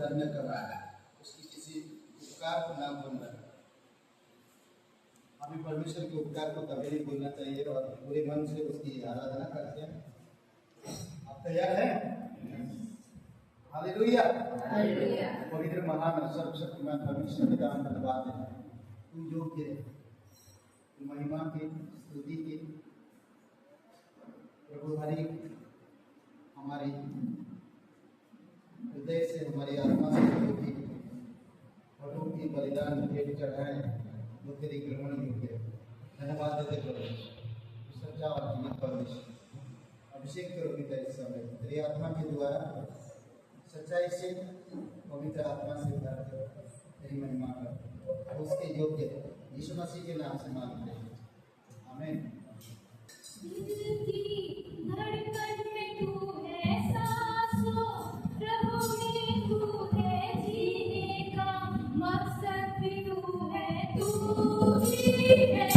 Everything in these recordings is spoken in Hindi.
धन्य कर रहा है, उसकी किसी उपकार को ना बोलना। हमें परमेश्वर के उपकार को कभी नहीं भूलना चाहिए और पूरे मन से उसकी आराधना करते हैं। आप तैयार हैं? हालेलुया। हालेलुया। पवित्र महान सर्वशक्तिमान परमेश्वर पिता का धन्यवाद है। तुम योग्य है, महिमा की स्तुति की। प्रभु हरि हमारी हृदय से, हमारी आत्मा से जो भी प्रभु की बलिदान भेंट चढ़ाए वो तेरी ग्रहण योग्य है। धन्यवाद देते प्रभु, सच्चा और जीवित परमेश्वर। अभिषेक करो पिता इस समय तेरी आत्मा के द्वारा, सच्चाई से पवित्र आत्मा से भर कर तेरी महिमा कर। उसके योग्य यीशु मसीह के नाम से मांगते हैं, आमीन। धड़कन में तू है सांसों, प्रभु में तू है जीने का मकसद भी तू है, तू ही है।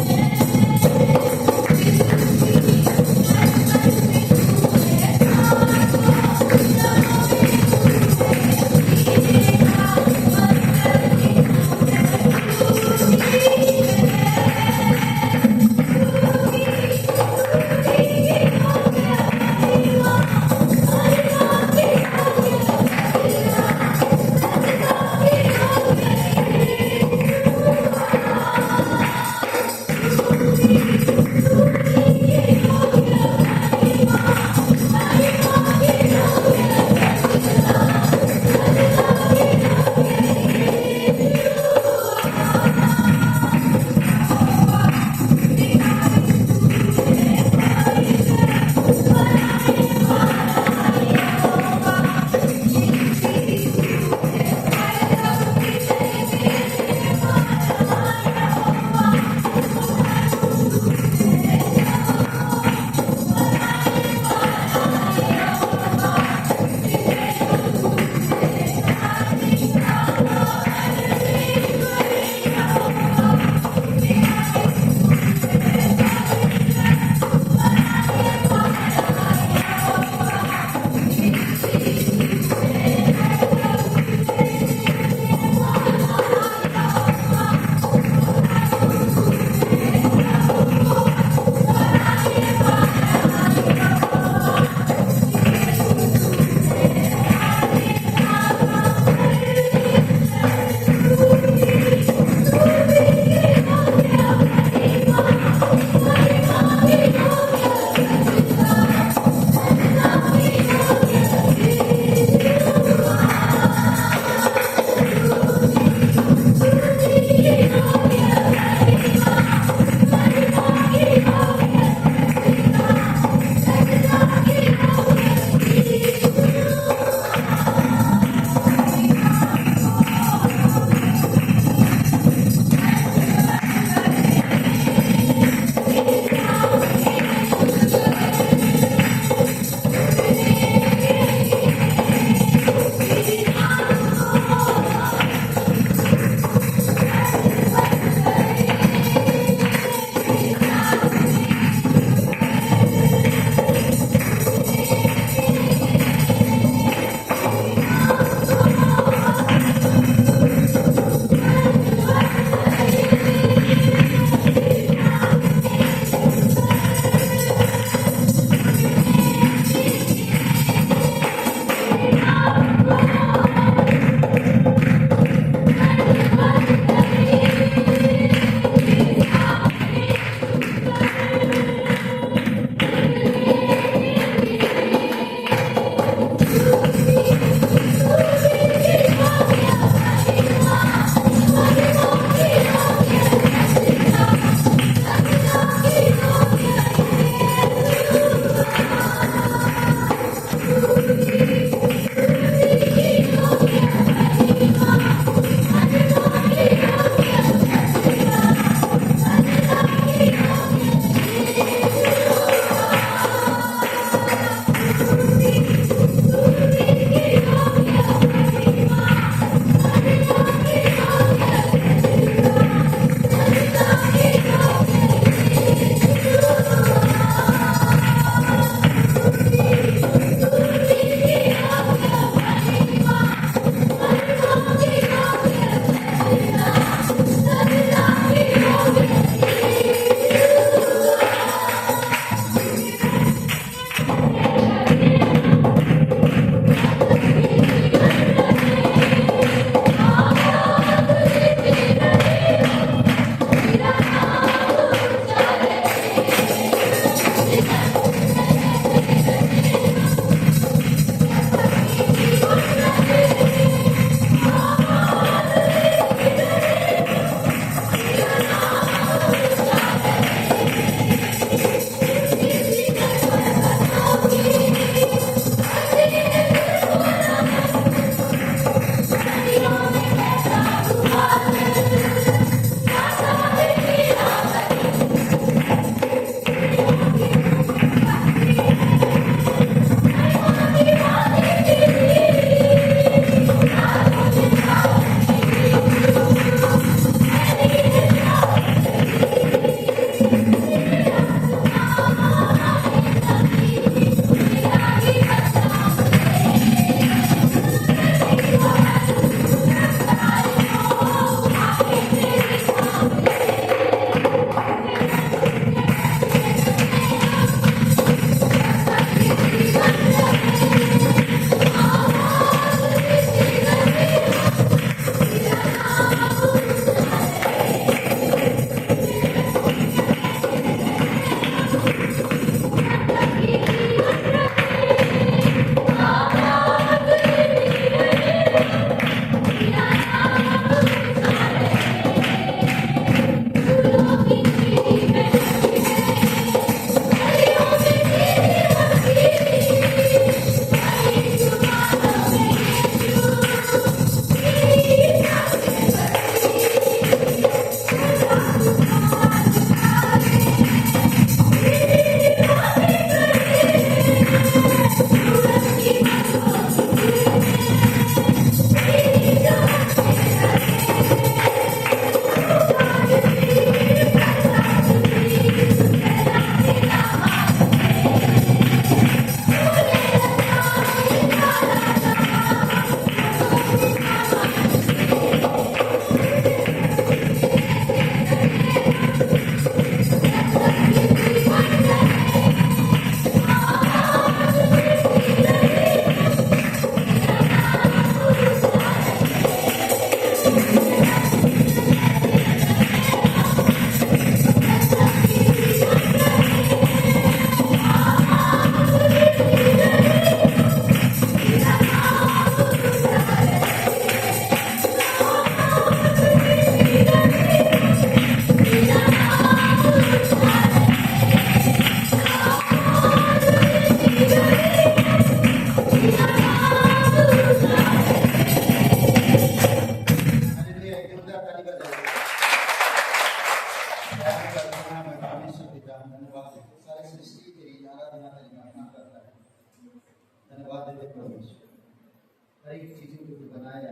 हर एक चीज़ों को भी बनाया,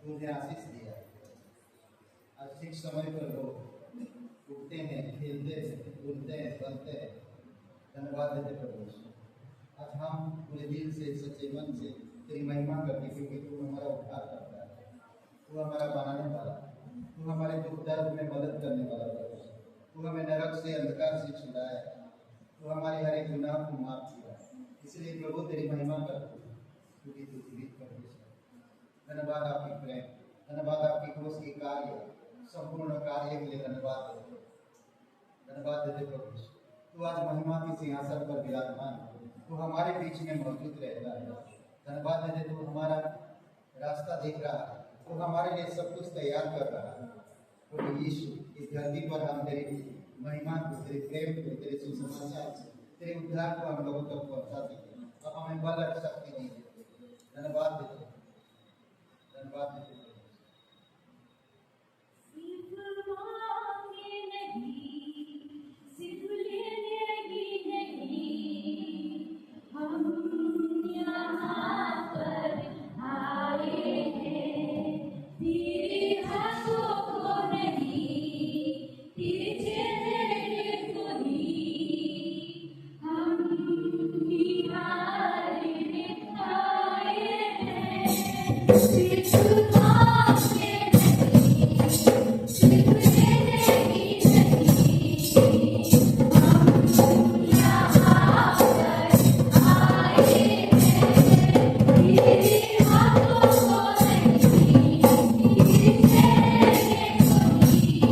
तुमने आशीष दिया। आज ठीक समय पर लोग उठते हैं, खेलते हैं, बोलते हैं, बनते हैं। धन्यवाद देते प्रभु। आज हम पूरे दिल से, सच्चे मन से तेरी महिमा करते, क्योंकि तू हमारा उद्धार करता है, तू हमारा बनाने वाला, तू हमारे दुख दर्द में मदद करने वाला प्रभु। तू हमें नरक से, अंधकार से छुड़ाया, तू हमारे हर एक गुनाह को माफ किया। इसलिए प्रभु तेरी महिमा करते, क्योंकि तू जीवित परमेश्वर। धन्यवाद आपकी प्रेम, धन्यवाद आपकी क्रूस की कार्य, संपूर्ण कार्य के लिए धन्यवाद देते, धन्यवाद देते प्रभु। तू आज महिमा के सिंहासन पर विराजमान, तू हमारे बीच में मौजूद रहता है। धन्यवाद देते, तू हमारा रास्ता देख रहा है, तू हमारे लिए सब कुछ तैयार कर रहा है। प्रभु यीशु, इस धरती पर हम तेरी महिमा को, तेरे प्रेम को, तेरे सुसमाचार से, तेरे उद्धार को हम लोगों तक पहुंचा सके। अब हमें बल और शक्ति नहीं देते। धन्यवाद देते, धन्यवाद देते। सिर्फ मांगे नहीं, सिर्फ लेने ही नहीं, हम यहाँ पर आए हैं तेरे हाथों को नहीं, तेरे चेहरे को नहीं, हम निहारने आए हैं। सिर्फ मांगे नहीं, सिर्फ लेने ही नहीं, हम यहाँ पर आए हैं तेरे हाथों को नहीं, तेरे चेहरे को नहीं,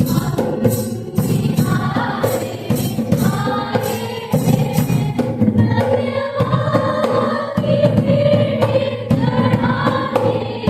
हम निहारने आए हैं। धन्यवाद की भेंट चढ़ाने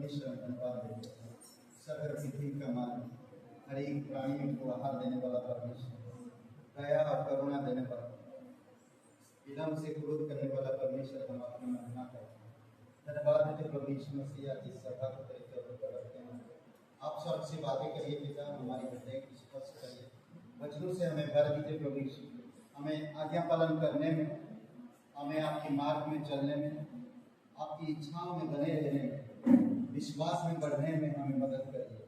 परमेश्वर हम धन्यवाद देते हैं। सगर पृथ्वी का मालिक, हर एक प्राणियों को आहार देने वाला परमेश्वर, दया और करुणा देने वाला, विलम्ब से क्रोध करने वाला परमेश्वर, हम आपकी महिमा करते हैं। धन्यवाद देते प्रभु यीशु मसीह की सभा को तरीके पर रखते हैं। आप सबसे से बातें करिए पिता, हमारी हृदय को स्पर्श करिए, वचनों से हमें भर दीजिए प्रभु यीशु, हमें आज्ञा पालन करने में, हमें आपके मार्ग में चलने में, आपकी इच्छाओं में बने रहने में, विश्वास में बढ़ने में हमें मदद करिए।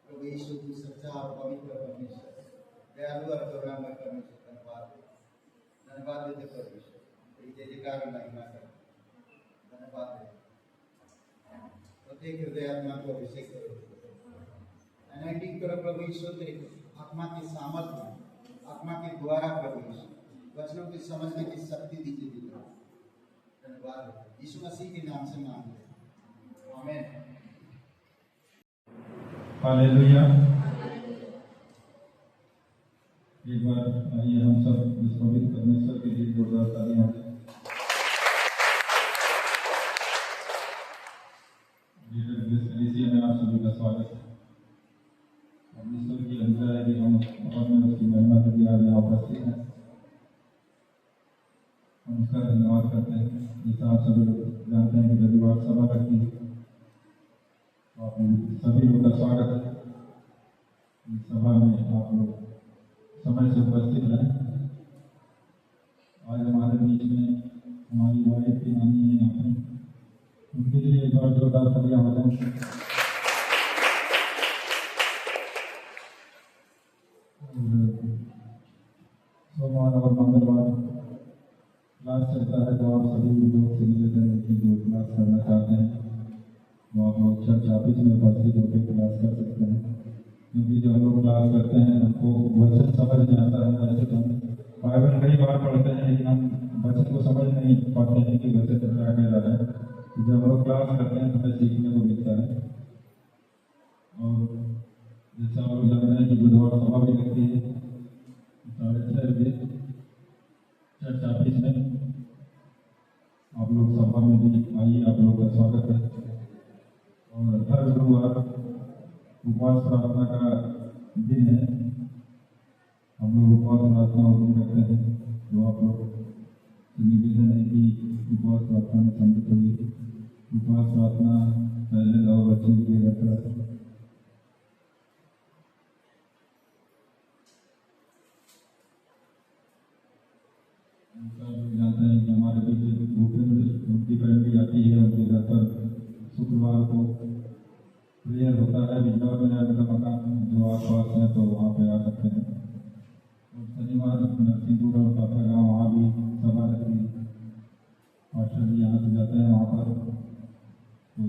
प्रभु यीशु की सच्चा और पवित्र परमेश्वर, दयालु और करुणामय परमेश्वर, धन्यवाद देते प्रभु यीशु, जय जयकार और महिमा करें। धन्यवाद देते प्रत्येक हृदय आत्मा को अभिषेक करो, अनॉइंटिंग करो प्रभु यीशु, तेरी आत्मा की सामर्थ्य, आत्मा के द्वारा प्रभु यीशु वचनों की समझने की शक्ति दीजिए पिता। धन्यवाद यीशु मसीह के नाम से मांगते हैं, आमीन। हालेलुया। एक बार आइए हम सब इस पवित्र परमेश्वर के लिए जोरदार तालियां दें। में आप सभी का स्वागत है। परमेश्वर की अनुग्रह है कि हम और में उसकी महिमा के लिए आज यहाँ उपस्थित हैं। हम उसका धन्यवाद करते हैं। जैसा आप सभी लोग जानते हैं कि रविवार सभा करती है, आप सभी लोग का स्वागत है। इस सभा में आप लोग समय से उपस्थित रहें। आज हमारे बीच में हमारी वाइफ की नानी है यहाँ पे, उनके लिए एक बार जोरदार तालियां हो जाएं। सोमवार और मंगलवार क्लास चलता है, तो आप सभी लोग से निवेदन है कि जो क्लास करना चाहते हैं वो आप लोग चर्च ऑफिस में उपस्थित होकर क्लास कर सकते हैं। क्योंकि जब हम लोग क्लास करते हैं हमको वचन समझ नहीं आता है। वैसे तो हम बाइबल कई बार पढ़ते हैं, लेकिन हम वचन को समझ नहीं पाते हैं कि वचन क्या कह रहा है। जब हम लोग क्लास करते हैं तो हमें सीखने को मिलता है। और जैसा आप लोग जान रहे हैं कि बुधवार सभा भी लगती है 6:30 बजे चर्च ऑफिस में। आप लोग सभा में भी आइए, आप लोग का स्वागत है। और हर गुरुवार उपवास प्रार्थना का दिन है, हम लोग उपवास प्रार्थना उस दिन करते हैं। तो आप लोग से निवेदन है कि उपवास प्रार्थना में सम्मिलित होइए। उपवास प्रार्थना पहले और बच्चों के लिए रहता है। जानते हैं कि हमारे बीच भूपेंद्र, उनकी फैमिली आती है, उनके घर पर शुक्रवार को प्रेयर होता है। बिजनौर में मतलब मकान जो आस पास है तो वहाँ पे आ सकते हैं। और शनिवार नरसिंहपुर और काथा गाँव वहाँ भी सभा रहती है। मास्टर जी यहाँ से जाते हैं वहाँ पर, तो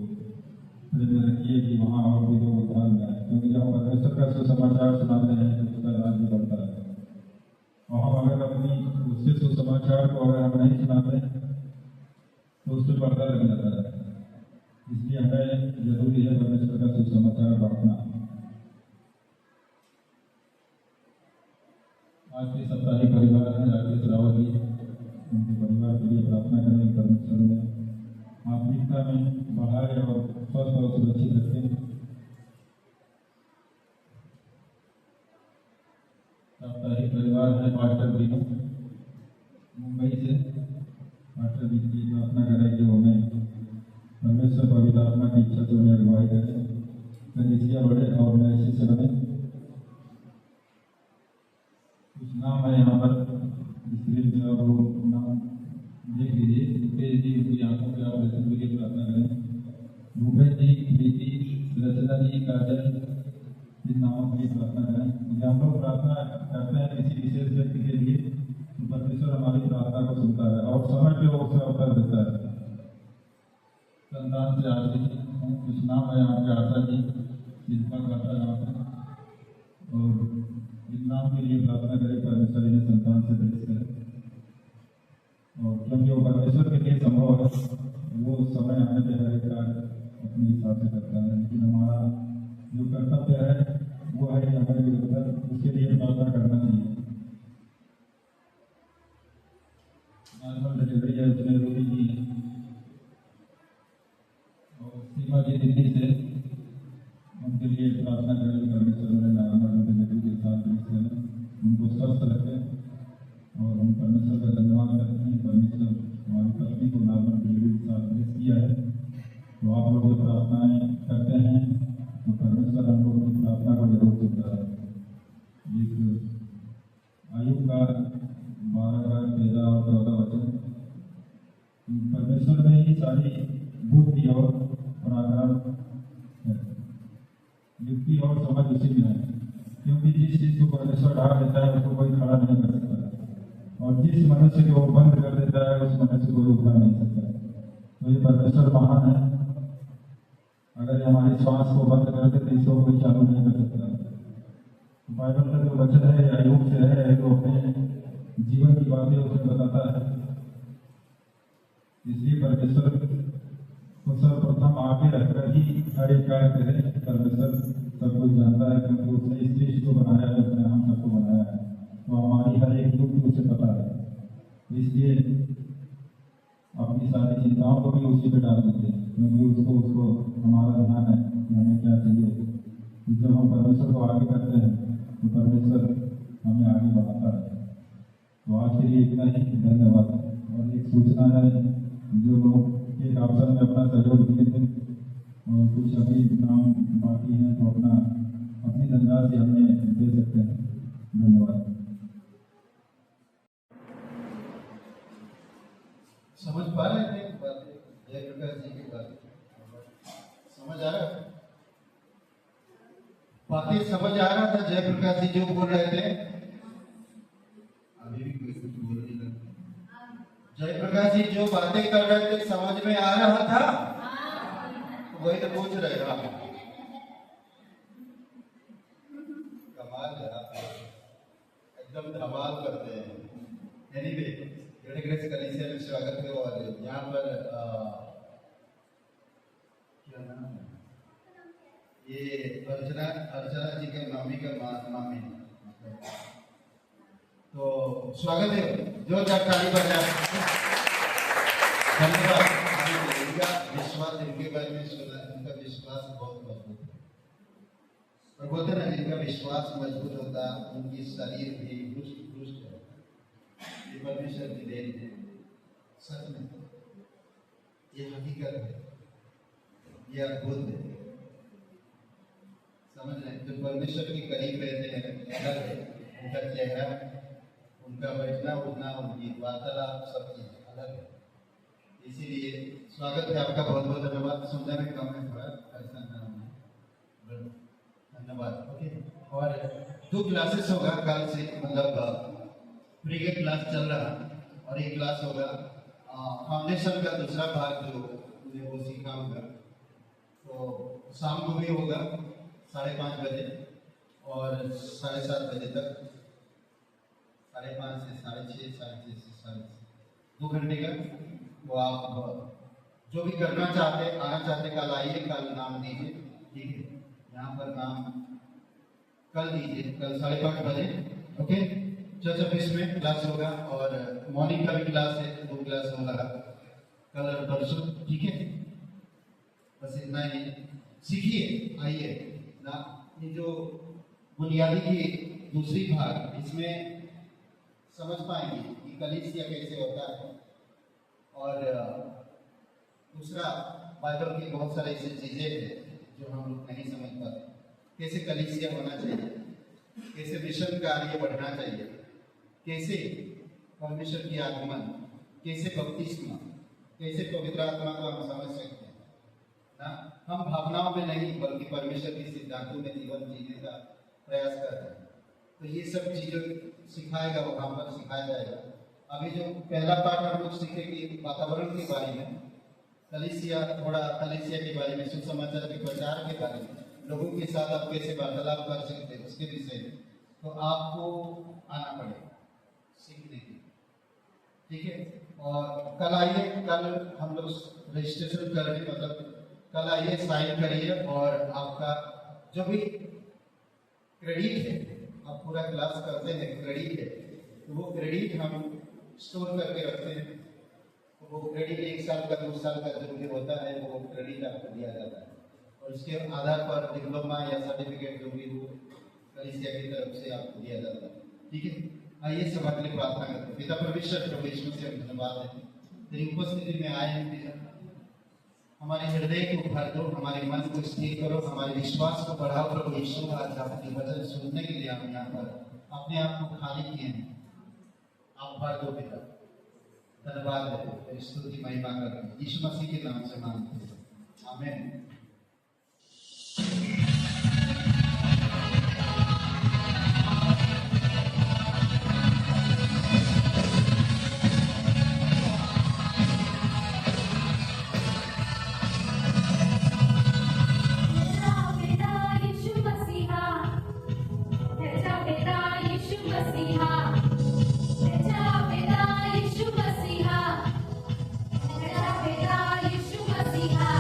प्रेयर रखिए कि वहाँ और भी लोग उद्धार में आए। क्योंकि जब परमेश्वर का सुसमाचार सुनाते हैं तो उसका राज्य बढ़ता है। और हम अगर अपनी उससे सुसमाचार को अगर हम नहीं सुनाते तो उस पर पर्दा लग जाता है। इसलिए हमें जरूरी है परमेश्वर का सुसमाचार बांटना। आज के सप्ताही परिवार है राकेश रावत जी, उनके परिवार के लिए प्रार्थना करें। परमेश्वर में आत्मिकता में बढ़ाए और स्वस्थ और सुरक्षित रखें। सप्ताही परिवार है मास्टर बीनू मुंबई से, मास्टर जी की प्रार्थना करें कि उन्हें परमेश्वर पवित्र आत्मा की इच्छा से उन्हें अगुवाई करें, कलीसिया बढ़े और नए शिष्य बने। कुछ नाम है यहाँ पर स्क्रीन पे, आप लोग नाम देख लीजिए। मुकेश जी, उनकी आंखों के ऑपरेशन के लिए प्रार्थना करें। भूपेश जी, प्रीति, रचना जी, काजल, इन नामों के लिए प्रार्थना करें। जब हम लोग प्रार्थना करते हैं किसी विशेष व्यक्ति के लिए तो परमेश्वर हमारी प्रार्थना को सुनता है और समय पे वो उसका उत्तर देता है। संतान से आशीष, कुछ नाम है यहाँ पे आशा जी, शिल्पा खाता यहाँ पे, और इन नाम के लिए प्रार्थना करें परमेश्वर इन्हें संतान से ब्लेस करें। और क्योंकि वो परमेश्वर के लिए संभव है, वो समय आने पर हर एक कार्य अपने हिसाब से करता है। लेकिन हमारा जो कर्तव्य है वो है कि हमें निरंतर उसके लिए प्रार्थना करना चाहिए। नॉर्मल डिलीवरी है उसमें रोगी जी और प्रतिभा जी दिल्ली से, उनके लिए प्रार्थना करें कि परमेश्वर मेरे नारायण बेटी के साथ उनको स्वस्थ रखें। और हम परमेश्वर का धन्यवाद करते हैं, परमेश्वर हमारी पत्नी को नॉर्मल डिलीवरी के साथ ब्लेस किया है। तो आप लोग जो प्रार्थनाएं करते हैं तो परमेश्वर हम लोग की प्रार्थना को जरूर सुनता है। एक आयु का 12 और 14 वचन, परमेश्वर में ही सारी बुद्धि और पराक्रम है, युक्ति और समझ उसी में है, क्योंकि जिस चीज को परमेश्वर ढाल देता है उसको कोई खड़ा नहीं कर सकता, और जिस मनुष्य को वो बंद कर देता है उस मनुष्य को उठा नहीं सकता। तो ये परमेश्वर महान है। अगर ये हमारी श्वास को बंद कर दे तो इसको कोई चालू नहीं कर सकता। तो बाइबल का जो वचन है अय्यूब से है, तो अपने जीवन की बातें उसे बताता है। इसलिए परमेश्वर को सर्वप्रथम आगे रखकर ही हर एक कार्य करे। परमेश्वर सब कुछ जानता है, क्योंकि उसने इस देश को बनाया है, उसने हम सबको बनाया है, तो हमारी हर एक युक्ति उसे पता है। इसलिए अपनी सारी चिंताओं को भी उसी पे डाल देते हैं, क्योंकि उसको हमारा ध्यान है कि हमें क्या चाहिए। जब हम परमेश्वर को आगे करते हैं तो परमेश्वर हमें आगे बढ़ाता है। तो आज के लिए इतना ही, धन्यवाद। और एक सूचना है, जो लोग एक अवसर में अपना सहयोग दिए थे और कुछ अभी नाम बाकी हैं, तो अपनी धनराशि हमें दे सकते हैं। धन्यवाद। समझ पा रहे थे बातें जयप्रकाश जी की बातें? समझ आ रहा था? बातें समझ आ रहा था जयप्रकाश जी जो बोल रहे थे? अभी भी कोई कुछ बोल नहीं रहा। जयप्रकाश जी जो बातें कर रहे थे समझ में आ रहा था? तो वही तो पूछ रहे हैं आप। कमाल है आप, एकदम धमाल करते हैं। एनीवे, ग्रेस कलीसिया में स्वागत है। और यहाँ पर क्या नाम है, ये अर्चना जी के मामी का मामी, तो स्वागत है, जोरदार ताली बजा। धन्यवाद। इनका विश्वास, इनके बारे में सुना, इनका विश्वास बहुत मजबूत है, और बोलते ना जिनका विश्वास मजबूत होता उनकी शरीर भी दुष्ट है। ये परमेश्वर की देन है, सच में ये हकीकत है, ये अद्भुत है। समझ रहे हैं? जो परमेश्वर के करीब रहते हैं अलग है, उनका चेहरा, उनका बैठना उठना, उनकी वार्तालाप, सब चीज अलग है। इसीलिए स्वागत है आपका, बहुत बहुत धन्यवाद। सुनने में कम है थोड़ा, ऐसा नाम है, धन्यवाद। ओके, और 2 क्लासेस होगा कल से, मतलब प्री के क्लास चल रहा, और एक क्लास होगा फाउंडेशन का दूसरा भाग जो मुझे वो सीखा होगा, तो शाम को भी होगा 5:30 बजे और 7:30 बजे तक, 5:30 से 6:30, 6:30 से 7:30, 2 घंटे का। वो आप जो भी करना चाहते, आना चाहते, कल आइए, कल नाम दीजिए, ठीक है? यहाँ पर नाम कल दीजिए, कल 5:30 बजे, ओके? चर्च ऑफिस में क्लास होगा, और मॉर्निंग का भी क्लास है, 2 क्लास होगा कल और परसों, ठीक है? बस इतना ही सीखिए, आइए ना। ये जो बुनियादी की दूसरी भाग, इसमें समझ पाएंगे कि कलीसिया कैसे होता है, और दूसरा बाइबल की बहुत सारी ऐसी चीजें हैं जो हम लोग नहीं समझ पाते। कैसे कलीसिया होना चाहिए, कैसे मिशन कार्य बढ़ना चाहिए, कैसे परमेश्वर की आगमन, कैसे बपतिस्मा, कैसे पवित्र आत्मा को हम समझ सकते हैं ना। हम भावनाओं में नहीं, बल्कि परमेश्वर के सिद्धांतों में जीवन जीने का प्रयास कर रहे हैं। तो ये सब चीजें सिखाएगा, वहाँ पर सिखाया जाएगा। अभी जो पहला पार्ट हम लोग सीखेंगे वातावरण के बारे में, कलीसिया, थोड़ा कलीसिया के बारे में, सुसमाचार के प्रचार के बारे में, लोगों के साथ आप कैसे वार्तालाप कर सकते हैं उसके विषय में, तो आपको आना पड़ेगा सीखने के, ठीक है? और कल आइए, कल हम लोग रजिस्ट्रेशन करके, मतलब कल आइए, साइन करिए, और आपका जो भी क्रेडिट है, आप पूरा क्लास करते हैं, क्रेडिट है, तो वो क्रेडिट हम स्टोर करके रखते हैं, वो क्रेडिट 1 साल का 2 साल का जो भी होता है वो क्रेडिट आपको दिया जाता है और उसके आधार पर डिप्लोमा या सर्टिफिकेट जो भी हो कलिसिया की तरफ से आपको दिया जाता है। ठीक है, आइए सब के लिए प्रार्थना करते हैं। पिता परमेश्वर प्रभु यीशु से हम धन्यवाद है तेरी उपस्थिति में आए हैं पिता, हमारे हृदय को भर दो, हमारे मन को स्थिर करो, हमारे विश्वास को बढ़ाओ प्रभु यीशु। आज आपके वचन सुनने के लिए हम यहाँ पर अपने आप को खाली किए हैं, आप भर दो पिता। धन्यवाद है, स्तुति महिमा करते हैं यीशु मसीह के नाम से मांगते हैं, आमीन। Masiha,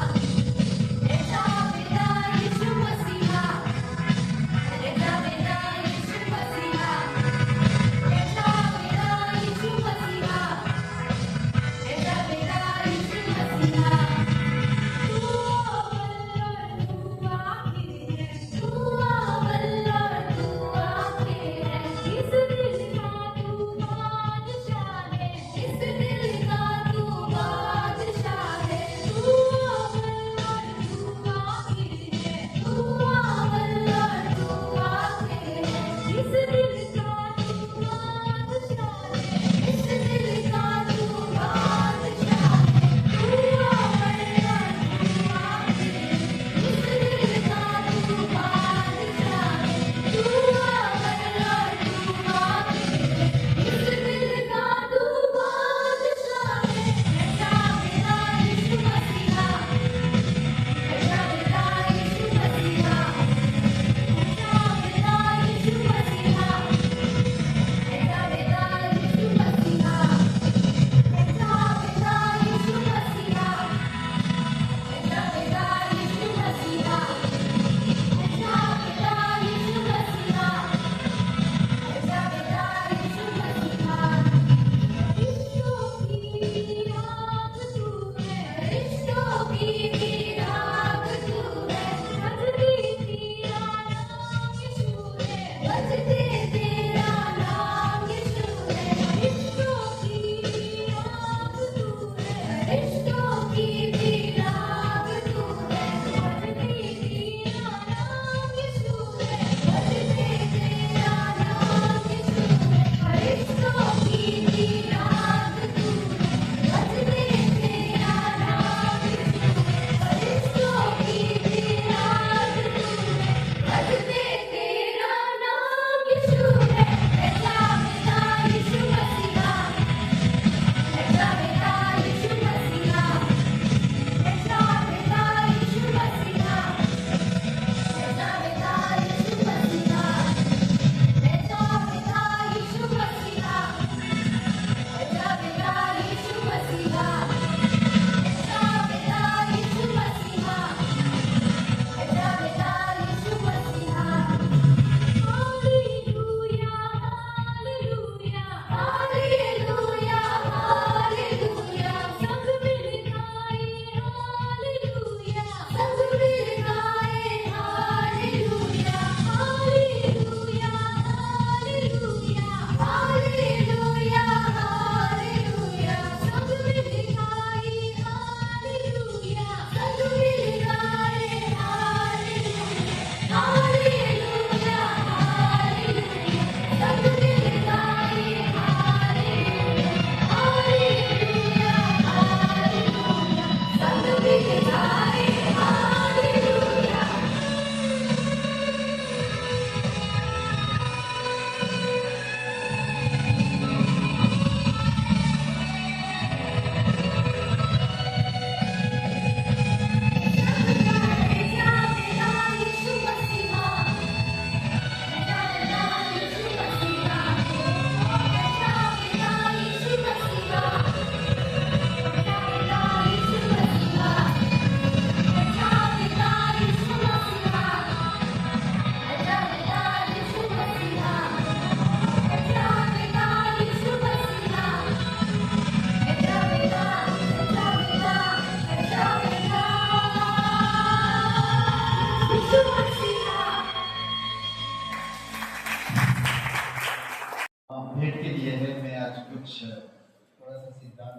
सा सिद्धांत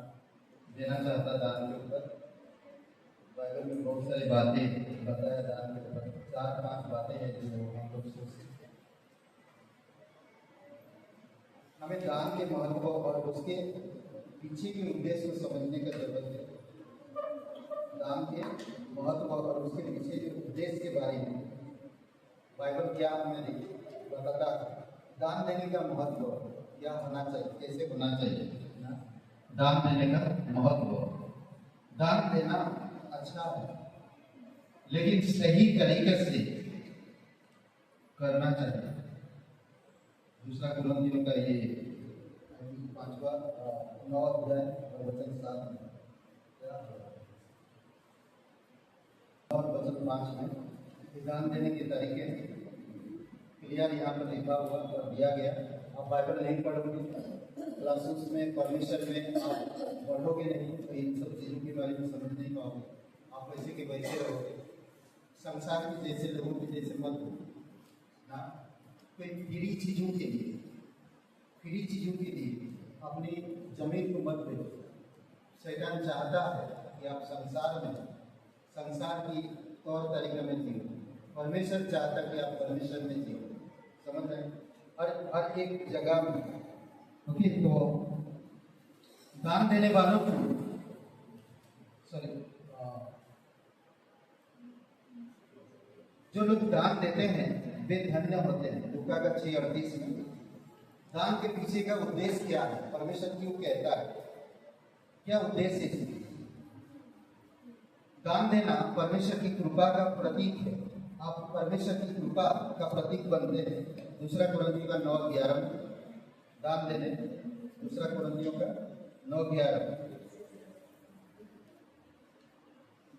देना चाहता दान के ऊपर। बाइबल में बहुत सारी बातें बताया दान के ऊपर, 4-5 बातें हैं जो हम लोग सोच सकते हैं। हमें दान के महत्व और उसके पीछे के उद्देश्य को समझने की जरूरत है। दान के महत्व और उसके पीछे के उद्देश्य के बारे में बाइबल क्या हमें बताता है। दान देने का महत्व क्या होना चाहिए, कैसे होना चाहिए ना? दान देने का महत्व, दान देना अच्छा है लेकिन सही तरीके से करना चाहिए। दूसरा कुरिन्थियों का ये 5वां 9 अध्याय और वचन 7 में और वचन 5 में दान देने के तरीके क्लियर यहाँ पर लिखा हुआ और दिया गया। आप बाइबल नहीं पढ़ोगे, क्लासेस में परमिशन में आप पढ़ोगे नहीं तो इन सब चीज़ों के बारे में समझ नहीं पाओगे। आप वैसे के वैसे रहोगे, संसार के जैसे लोगों के जैसे मत हो ना। कोई फ्री चीज़ों के लिए अपनी जमीन को मत दो। शैतान चाहता है कि आप संसार की तौर तरीके में जियो, परमेश्वर चाहता है कि आप परमेश्वर में जियो। समझ रहे हैं? हर एक जगह में ओके। तो दान देने वालों को जो लोग दान देते हैं वे धन्य होते हैं। लूका का 6:38 में दान के पीछे का उद्देश्य क्या है, परमेश्वर क्यों कहता है, क्या उद्देश्य है? दान देना परमेश्वर की कृपा का प्रतीक है। आप परमेश्वर की कृपा का प्रतीक बनते हैं। दूसरा कुरिन्थियों का 9:11 दान देने, दूसरा कुरिन्थियों का 9:11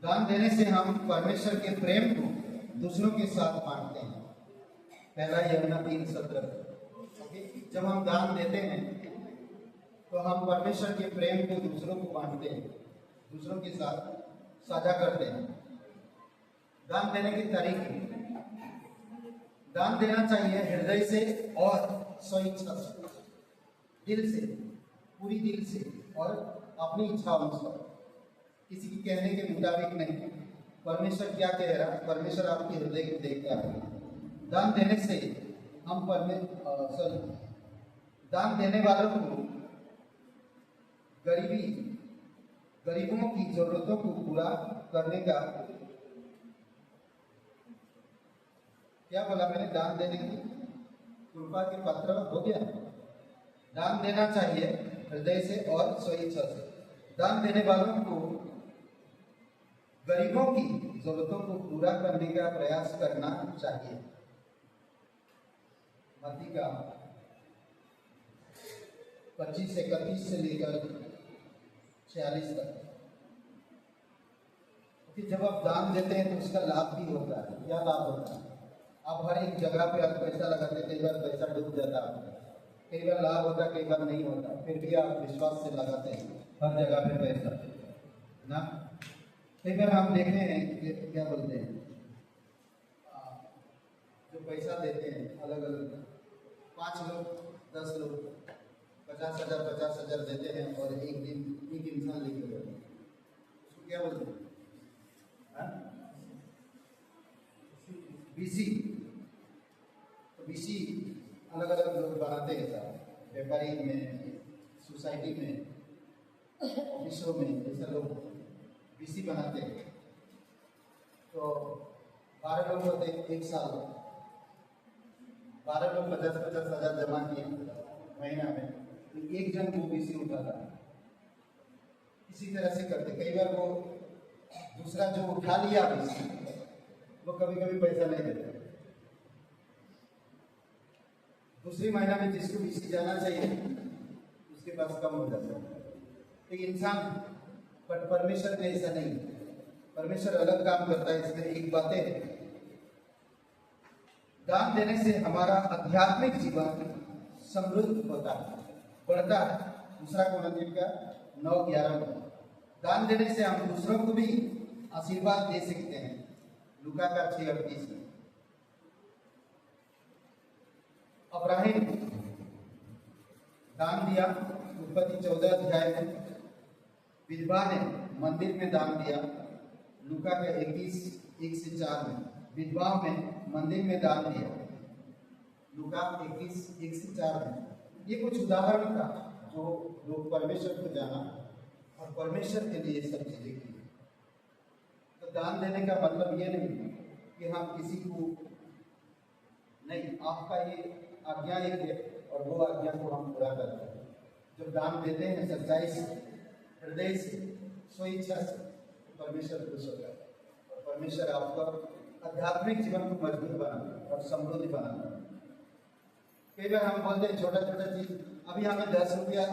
दान देने से हम परमेश्वर के प्रेम को दूसरों के साथ बांटते हैं। पहला यूहन्ना 3:17। जब हम दान देते हैं तो हम परमेश्वर के प्रेम को दूसरों को बांटते हैं, दूसरों के साथ साझा करते हैं। दान देने के तरीके, दान देना चाहिए हृदय से और स्वेच्छा से, दिल से, पूरी दिल से और अपनी इच्छा अनुसार, किसी के कहने के मुताबिक नहीं। परमेश्वर क्या कह रहा है, परमेश्वर आपके हृदय को देखता है। दान देने से हम दान देने वालों को गरीबों की जरूरतों को पूरा करने का, क्या बोला मैंने, दान देने की कृपा के पात्र हो गया। दान देना चाहिए हृदय से और स्वेच्छा से। दान देने वालों को गरीबों की जरूरतों को पूरा करने का प्रयास करना चाहिए। मत्ती का 25-31 से लेकर 46 तक। जब आप दान देते हैं तो उसका लाभ भी होता है। क्या लाभ होता है? आप हर एक जगह पे आप पैसा लगाते हैं, कई बार पैसा डूब जाता है, कई बार लाभ होता है, कई बार नहीं होता, फिर भी आप विश्वास से लगाते हैं हर जगह पे पैसा ना। कई बार हम देखे हैं कि क्या बोलते हैं, जो पैसा देते हैं अलग अलग 5 लोग 10 लोग 50,000 देते हैं और एक दिन एक इंसान लेके जाते हैं, उसको क्या बोलते हैं? बीसी। तो बीसी अलग अलग लोग बनाते हैं साहब, व्यापारी में, सोसाइटी में, ऑफिसों में, ऐसा लोग बीसी बनाते हैं। तो 12 लोग होते हैं, एक साल 12 लोग 50,000 जमा किए महीना में, तो एक जन वो बीसी उठाता है। इसी तरह से करते। कई बार वो दूसरा जो उठा लिया बीसी, वो कभी कभी पैसा नहीं देता। दूसरी महीना में जिसको बीसी जाना चाहिए उसके पास कम हो जाता है। एक इंसान, बट परमेश्वर में ऐसा नहीं। परमेश्वर अलग काम करता है। इसमें एक बात है, दान देने से हमारा आध्यात्मिक जीवन समृद्ध होता है, बढ़ता है। दूसरा कुरिन्थियों का 9:11 दान देने से हम दूसरों को भी आशीर्वाद दे सकते हैं। लूका का 6:38 में अब्राहम दान दिया। उत्पत्ति 14 अध्याय में विधवा ने मंदिर में दान दिया। लूका के 21:1-4 में विधवा में मंदिर में दान दिया। लूका 21:1-4 में ये कुछ उदाहरण था जो लोग परमेश्वर को जाना और परमेश्वर के लिए सब चीजें की। तो दान देने का मतलब ये नहीं कि हम किसी को नहीं, आपका ये आज्ञा एक है और वो आज्ञा को हम पूरा करते हैं। जब दान देते हैं सच्चाई से, हृदय से, स्वेच्छा से, परमेश्वर खुश होता है और परमेश्वर आपका आध्यात्मिक जीवन को मजबूत बनाना और समृद्धि बनाना। कई बार हम बोलते हैं छोटा छोटा चीज, अभी हमें 10 रुपया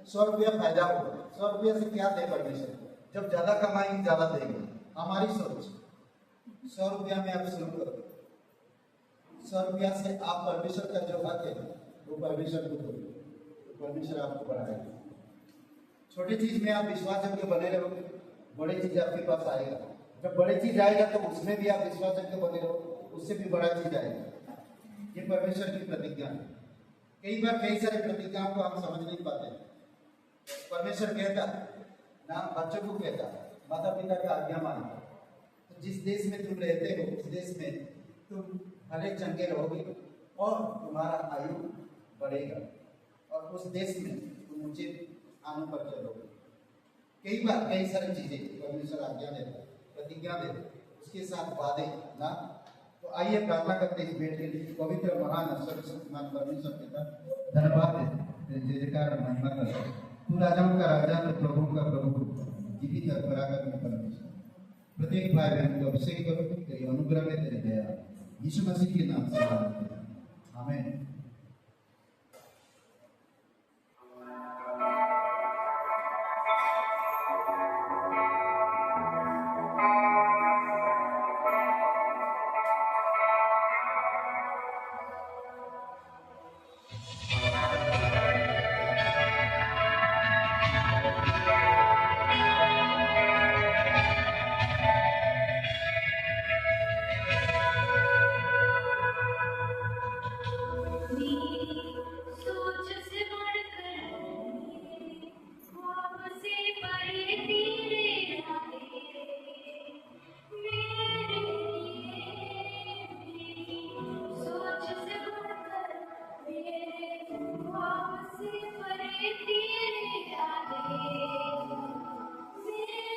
100 रुपया फायदा होगा, 100 रुपया से क्या दे परमेश्वर? जब ज्यादा कमाएंगे ज्यादा देंगे। हमारी सोच 100 रुपया में आप शुरू करो, 100 रुपया से आप परमेश्वर का जो हक है वो परमेश्वर को दो, तो परमेश्वर आपको बढ़ाएगा। छोटी चीज में आप विश्वास योग्य बने रहोगे, बड़ी चीज आपके पास आएगा। जब बड़ी चीज आएगा तो उसमें भी आप विश्वास योग्य बने रहो, उससे भी बड़ा चीज आएगा। ये परमेश्वर की प्रतिज्ञा है। कई बार कई सारे प्रतिज्ञाओं को हम समझ नहीं पाते। परमेश्वर कहता ना, बच्चों को कहता माता पिता का आज्ञा मानो। तो जिस देश में तुम रहते हो उस देश में तुम भले चंगे रहोगे और तुम्हारा आयु बढ़ेगा और उस देश में तुम उचित स्थानों पर चलोगे। कई बार कई सारी चीजें परमेश्वर आज्ञा देता, प्रतिज्ञा देता, उसके साथ वादे ना। तो आइए प्रार्थना करते इस भेंट के लिए। पवित्र महान सर्वशक्तिमान परमेश्वर पिता धन्यवाद है, जय जयकार महिमा कर। तू राजाओं का राजा, तो प्रभु का प्रभु, जीवित और पराक्रमी परमेश्वर। प्रत्येक भाई बहन को अभिषेक करो तेरी अनुग्रह में, तेरी दया, यीशु मसीह के नाम से आमीन। सोच से बढ़कर ख्वाब से परे तेरे इरादे मेरे लिए। सोच से बढ़कर मेरे ख्वाब से परे तेरे इरादे मेरे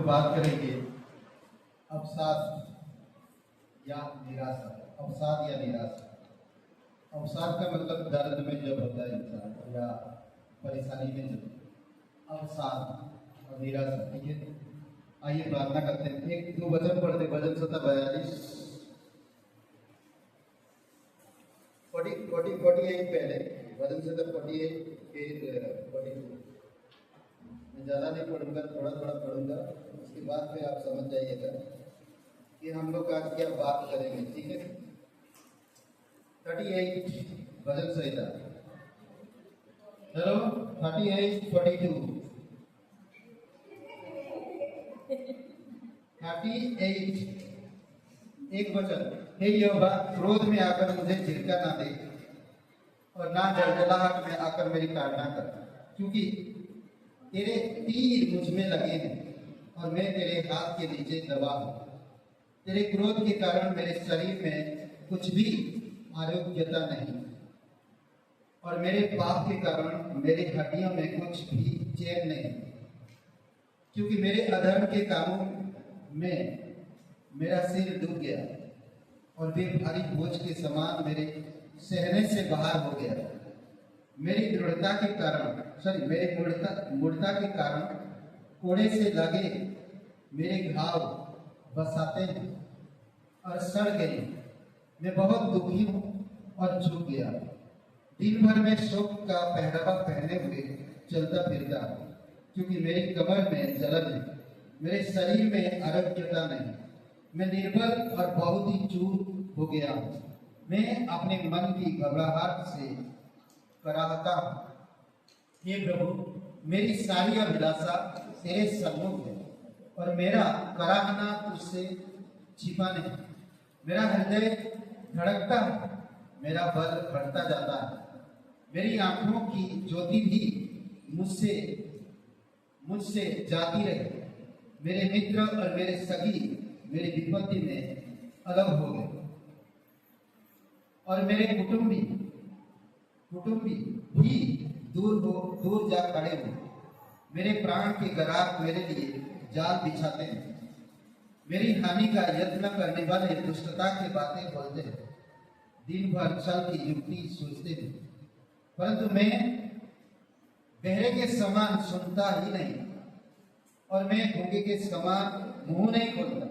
बात करेंगे अवसाद या निराशा। अवसाद या निराशा। अवसाद का मतलब दर्द में जब होता है इंसान या परेशानी में जब अवसाद और निराशा। ठीक है, आइए प्रार्थना करते हैं। एक दो वचन पढ़ते, भजन 47 48 पहले भजन 48 फिर 42। मैं ज़्यादा नहीं पढ़ूंगा, थोड़ा थोड़ा पढ़ूंगा, उसके बाद फिर आप समझ जाइएगा कि हम लोग आज क्या बात करेंगे। ठीक है, 38 भजन संहिता। चलो 38 42 38 एक वचन। हे यहोवा, क्रोध में आकर मुझे झिड़का ना दे और ना जलजलाहट में आकर मेरी ताड़ना कर, क्योंकि तेरे तीर मुझ में लगे हैं और मैं तेरे हाथ के नीचे दबा हूं। तेरे क्रोध के कारण मेरे शरीर में कुछ भी आरोग्यता नहीं और मेरे पाप के कारण मेरी हड्डियों में कुछ भी चैन नहीं, क्योंकि मेरे अधर्म के कामों में मेरा सिर डूब गया और वे भारी बोझ के समान मेरे सहने से बाहर हो गया। मेरी मूढ़ता के कारण कोड़े से लगे मेरे घाव बसाते हैं और सड़ गए। मैं बहुत दुखी हूँ और झुक गया। दिन भर में शोक का पहरावा पहने हुए चलता फिरता, क्योंकि मेरी कमर में जलन है, मेरे शरीर में आरोग्यता नहीं। मैं निर्बल और बहुत ही चूर हो गया हूँ। मैं अपने मन की घबराहट से कराहता हूँ। हे प्रभु, मेरी सारी अभिलाषा तेरे सम्मुख है और मेरा कराहना तुझसे छिपा नहीं। मेरा हृदय धड़कता है, मेरा बल बढ़ता जाता है। मेरी आंखों की ज्योति भी मुझसे जाती रही। मेरे मित्र और मेरे सगी मेरी विपत्ति में अलग हो गए और मेरे कुटुंबी भी दूर जा खड़े हुए। मेरे प्राण के ग्राहक मेरे लिए जाल बिछाते हैं। मेरी हानि का यत्न करने वाले दुष्टता की बातें बोलते हैं। दिन भर छल की युक्ति सोचते हैं, परंतु मैं बहरे के समान सुनता ही नहीं और मैं गूंगे के समान मुंह नहीं खोलता,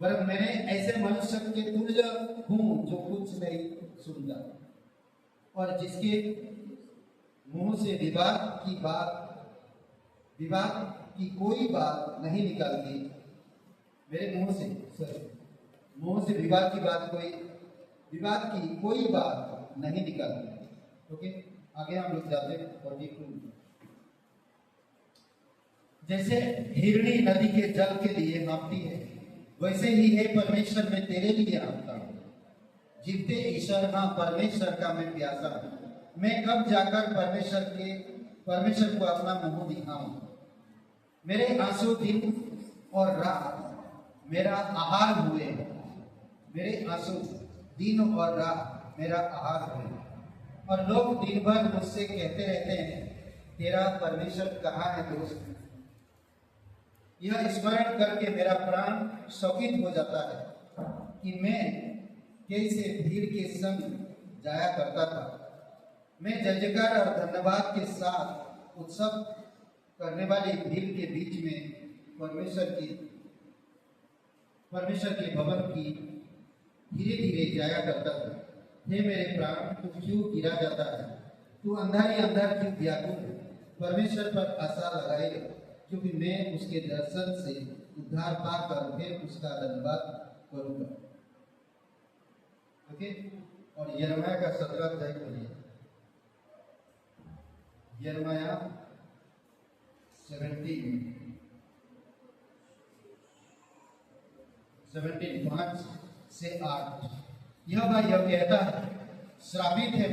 पर मैंने ऐसे मनुष्य के तुल्य हूं जो कुछ नहीं सुनता और जिसके मुंह से विवाद की कोई बात नहीं निकलती। मेरे मुंह से विवाद की कोई बात नहीं निकलती। ओके, आगे हम लोग जाते हैं 42। जैसे हिरणी नदी के जल के लिए हाँफती है, वैसे ही है परमेश्वर में तेरे लिए हाँफता हूँ। जीवते ईश्वर, हाँ परमेश्वर का मैं प्यासा हूँ। मैं कब जाकर परमेश्वर को अपना मुंह दिखाऊं। मेरे आंसू दिन और रात मेरा आहार हुए। मेरे आंसू दिन और रात मेरा आहार हुए और लोग दिन भर मुझसे कहते रहते हैं, तेरा परमेश्वर कहाँ है दोस्त। यह स्मरण करके मेरा प्राण शोकित हो जाता है कि मैं कैसे भीड़ के संग जाया करता था। मैं जयजयकार और धन्यवाद के साथ उत्सव करने वाली भीड़ के बीच में परमेश्वर के भवन की धीरे धीरे जाया करता था। हे मेरे प्राण, तू क्यों गिरा जाता है? तू अंधार ही अंधार क्यों व्याकुल है? परमेश्वर पर आशा लगाए, क्योंकि मैं उसके दर्शन से उद्धार पाकर फिर उसका धन्यवाद करूंगा। ओके, और यिर्मयाह का 17 अध्याय पढ़िए। यिर्मयाह 17 5 से 8। यह कहता है, श्रापित है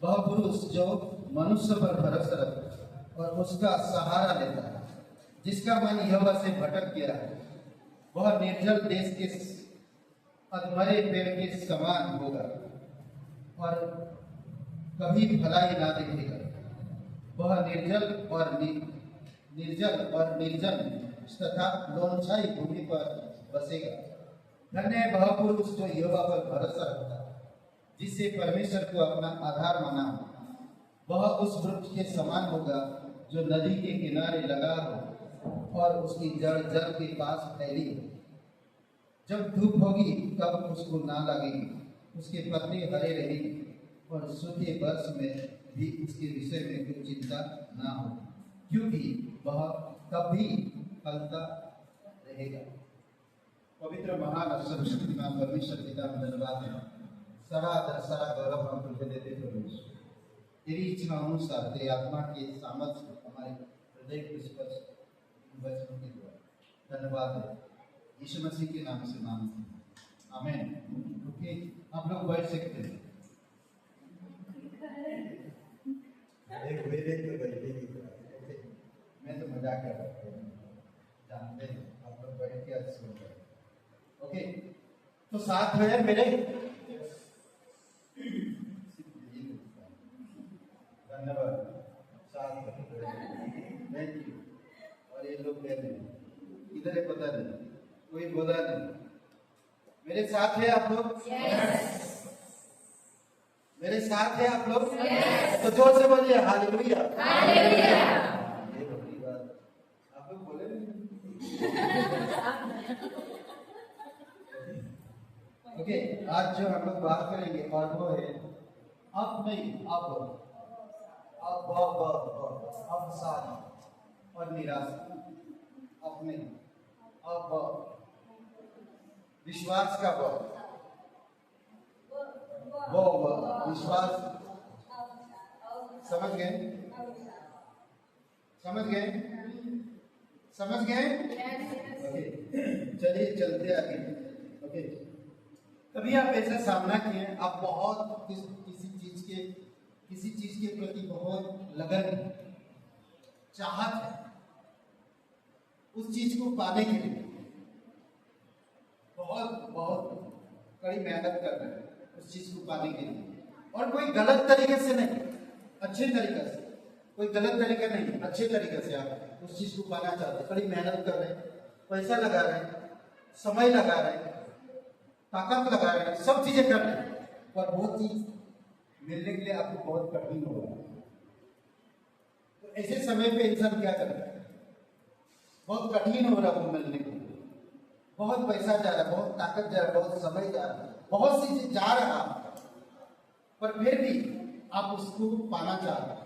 वह पुरुष जो मनुष्य पर भरोसा रखता और उसका सहारा लेता है, जिसका मन यहोवा से भटक गया है। वह निर्जल देश के अधमरे पेड़ के समान होगा और कभी भलाई ना देखेगा। वह निर्जल और निर्जल और निर्जन तथा लोनछाई भूमि पर बसेगा। धन्य है वह पुरुष जो यहोवा पर भरोसा रखता है, जिससे परमेश्वर को अपना आधार माना हो। वह उस वृक्ष के समान होगा जो नदी के किनारे लगा हो और उसकी जड़ जल के पास फैली हो। जब धूप होगी तब उसको ना लगेगी, उसके पत्ते हरे रहेंगे और सूखे वर्ष में भी उसके विषय में कोई चिंता ना हो, क्योंकि वह कभी फलता रहेगा। पवित्र महान और सर्वशक्तिमान परमेश्वर पिता में धन्यवाद है। सारा आदर सारा गौरव हम तुझे देते परमेश्वर। तेरी इच्छा अनुसार तेरी आत्मा के सामर्थ्य हमारे हृदय को स्पर्श वचनों के द्वारा धन्यवाद है। यीशु मसीह के नाम से मांगते हैं, आमीन। ओके, आप लोग बैठ सकते हैं। एक वेदे तो बैठेगी, ओके, मैं तो मजाक कर रहा हूँ, जानते हैं आप लोग बैठ के आज सुन रहे हैं। ओके, तो साथ में है मेरे, धन्यवाद, साथ में, थैंक यू। और ये लोग कह रहे हैं इधर है, पता नहीं कोई बोला नहीं। मेरे साथ है आप लोग? yes. मेरे साथ है आप लोग? yes. तो जोर से बोलिए हालेलुया। हालेलुया। ये बड़ी बात, आप लोग बोले नहीं। ओके, आज जो हम लोग बात करेंगे और वो है अब नहीं, अब साथ और निराशा। अब नहीं, अब विश्वास का वो विश्वास, समझ गए? समझ गए? समझ गए? ओके, चलिए चलते आगे। ओके, कभी आप ऐसा सामना किए, आप बहुत किसी चीज के प्रति बहुत लगन, चाहत है, उस चीज को पाने के लिए बहुत कड़ी मेहनत कर रहे हैं उस चीज को पाने के लिए, और कोई गलत तरीके से नहीं, अच्छे तरीके से, कोई गलत तरीका नहीं, अच्छे तरीके से आप उस चीज को पाना चाहते हैं, कड़ी मेहनत कर रहे हैं, पैसा लगा रहे हैं, समय लगा रहे हैं, ताकत लगा रहे हैं, सब चीजें कर रहे हैं, पर वो चीज मिलने के लिए आपको बहुत कठिन हो रहा है। तो ऐसे समय पे इंसान क्या करता है? बहुत कठिन हो रहा है वो मिलने के लिए, बहुत पैसा जा रहा है, बहुत ताकत जा रहा है, बहुत समय जा रहा है, बहुत सी चीज जा रहा है, पर फिर भी आप उसको पाना चाह रहे हैं,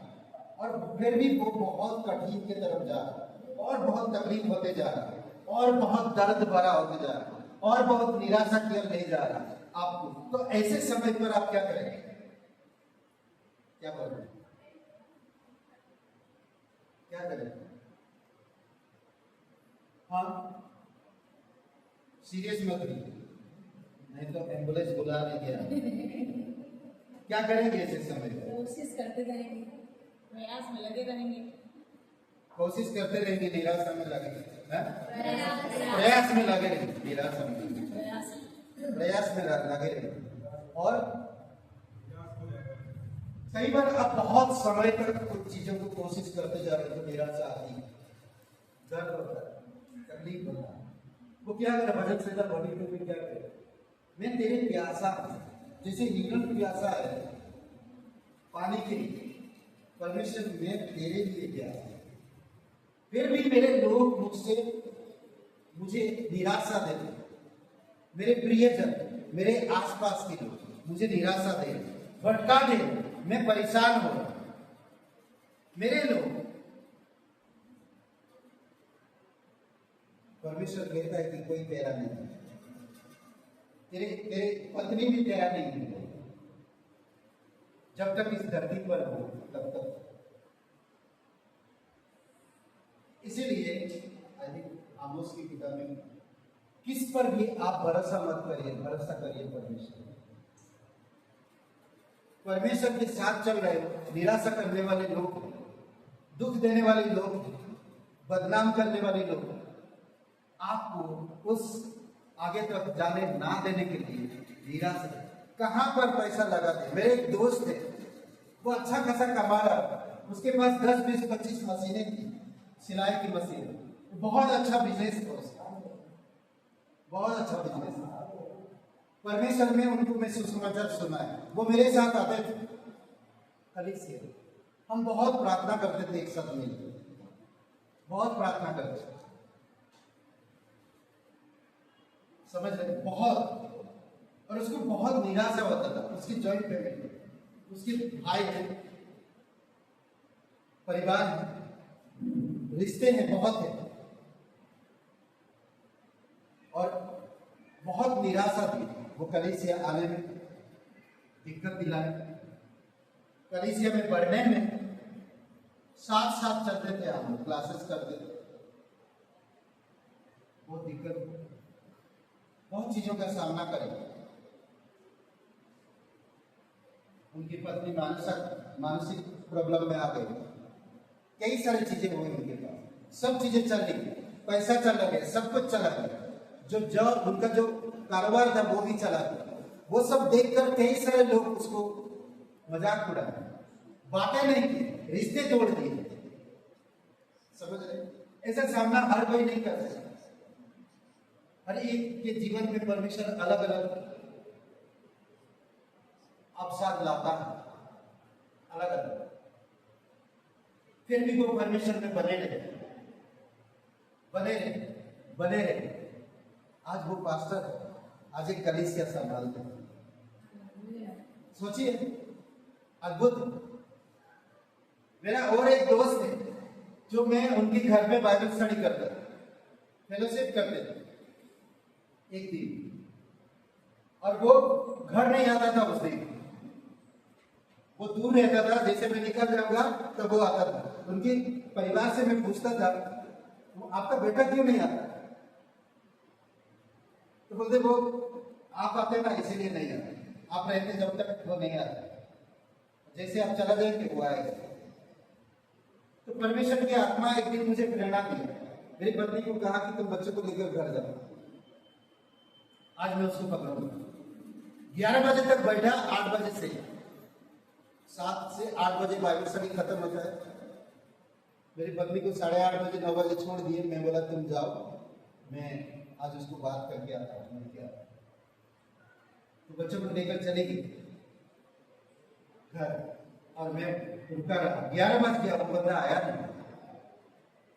और फिर भी वो बहुत कठिन की तरफ जा रहा है, और बहुत तकलीफ होते जा रहा है, और बहुत दर्द भरा होते जा रहा है, और बहुत निराशा की ओर ले जा रहा है आपको। तो ऐसे समय पर आप क्या करेंगे? क्या बोलें? क्या करें? हाँ, सीरियस मत रहिए, नहीं तो एम्बुलेंस बुला देंगे। क्या करेंगे ऐसे समय पर? कोशिश करते रहेंगे, प्रयास में लगे रहेंगे। कोशिश करते रहेंगे, निराशा में लगे प्रयास में लगे रहेंगे, निराशा में प्रयास में लगे रहेंगे। और कई बार आप बहुत समय तक कुछ चीजों को कोशिश करते जा रहे हैं, तो निराशा आती है, दर्द होता है, तकलीफ होता है। वो क्या करे? भजन संहिता 42 में क्या करे? मैं तेरे प्यासा, जैसे यूनन प्यासा है पानी के लिए, परमेश्वर मैं तेरे लिए प्यासा, फिर भी मेरे लोग मुझे निराशा देते, मेरे प्रियजन, मेरे आसपास के लोग मुझे निराशा दे, भटका दे, मैं परेशान हो, मेरे लोग। परमेश्वर कहता है कि कोई तेरा नहीं, तेरे पत्नी भी तेरा नहीं है, जब तक इस धरती पर हो तब तक। इसीलिए आमोस की किताब में, किस पर भी आप भरोसा मत करिए, भरोसा करिए परमेश्वर। परमेश्वर के साथ चल रहे हो, निराशा करने वाले लोग, दुख देने वाले लोग, बदनाम करने वाले लोग आपको उस आगे तक जाने ना देने के लिए निराशा, कहां पर पैसा लगा दे। मेरे एक दोस्त है, वो अच्छा खासा कमा रहा, उसके पास 10, 20, 25 मशीनें थी, सिलाई की मशीन, बहुत अच्छा बिजनेस है उसका, बहुत अच्छा बिजनेस है। परमेश्वर में उनको मैं सुसमाचार सुना है, वो मेरे साथ आते थे कलीसिया, हम बहुत प्रार्थना करते थे एक साथ मिलकर, बहुत प्रार्थना करते थे, समझ रहे, बहुत। और उसको बहुत निराशा होता था, उसकी जॉइंट फैमिली, उसके भाई है, परिवार है, रिश्ते हैं, बहुत है, और बहुत निराशा थी। वो कलीसिया आने में दिक्कत दिलाए, कलीसिया में बढ़ने में साथ साथ चलते थे, हम क्लासेस करते थे, बहुत दिक्कत, बहुत चीजों का सामना करें। उनकी पत्नी मानसिक प्रॉब्लम में आ गई, कई सारी चीजें हुई उनके पास, सब चीजें चल रही, पैसा चला गया, सब कुछ चला गया, जो उनका जो कारोबार था वो भी चला गया। वो सब देखकर कई सारे लोग उसको मजाक उड़ाए, बातें नहीं की, रिश्ते तोड़ दिए, समझ रहे। ऐसा सामना हर कोई नहीं कर सकता, हर एक के जीवन में परमेश्वर अलग अलग अवसर लाता है, अलग अलग, फिर भी वो परमेश्वर में बने रहे, बने रहे, बने रहे। आज वो पास्टर है, आज एक कलीसिया संभालते हैं, सोचिए, अद्भुत। मेरा और एक दोस्त है जो मैं उनके घर में बाइबल स्टडी करता था, फेलोशिप करते थे एक दिन, और वो घर नहीं आता था उस दिन, वो दूर रहता था, जैसे मैं निकल जाऊंगा तब वो आता था। उनके परिवार से मैं पूछता था, आपका बेटा क्यों नहीं आता? तो बोलते वो आप आते ना इसीलिए नहीं आते, आप रहते जब तक वो नहीं आता, जैसे आप चला जाएंगे वो आएगा। तो परमेश्वर की आत्मा एक दिन मुझे प्रेरणा दी, मेरी पत्नी को कहा कि तुम बच्चों को लेकर घर जाओ। आज मैं उसको पकड़ूंगा, 11 बजे तक बैठा, 8 बजे से 7 से 8 बजे बाइबल स्टडी खत्म होता है। मेरी पत्नी को 8:30 बजे 9 बजे छोड़ दिए, मैं बोला तुम जाओ, मैं आज उसको बात करके आता हूँ क्या। तो बच्चों को लेकर चली गई घर, और मैं रुका रहा, 11 बज गया, वो बंदा आया नहीं।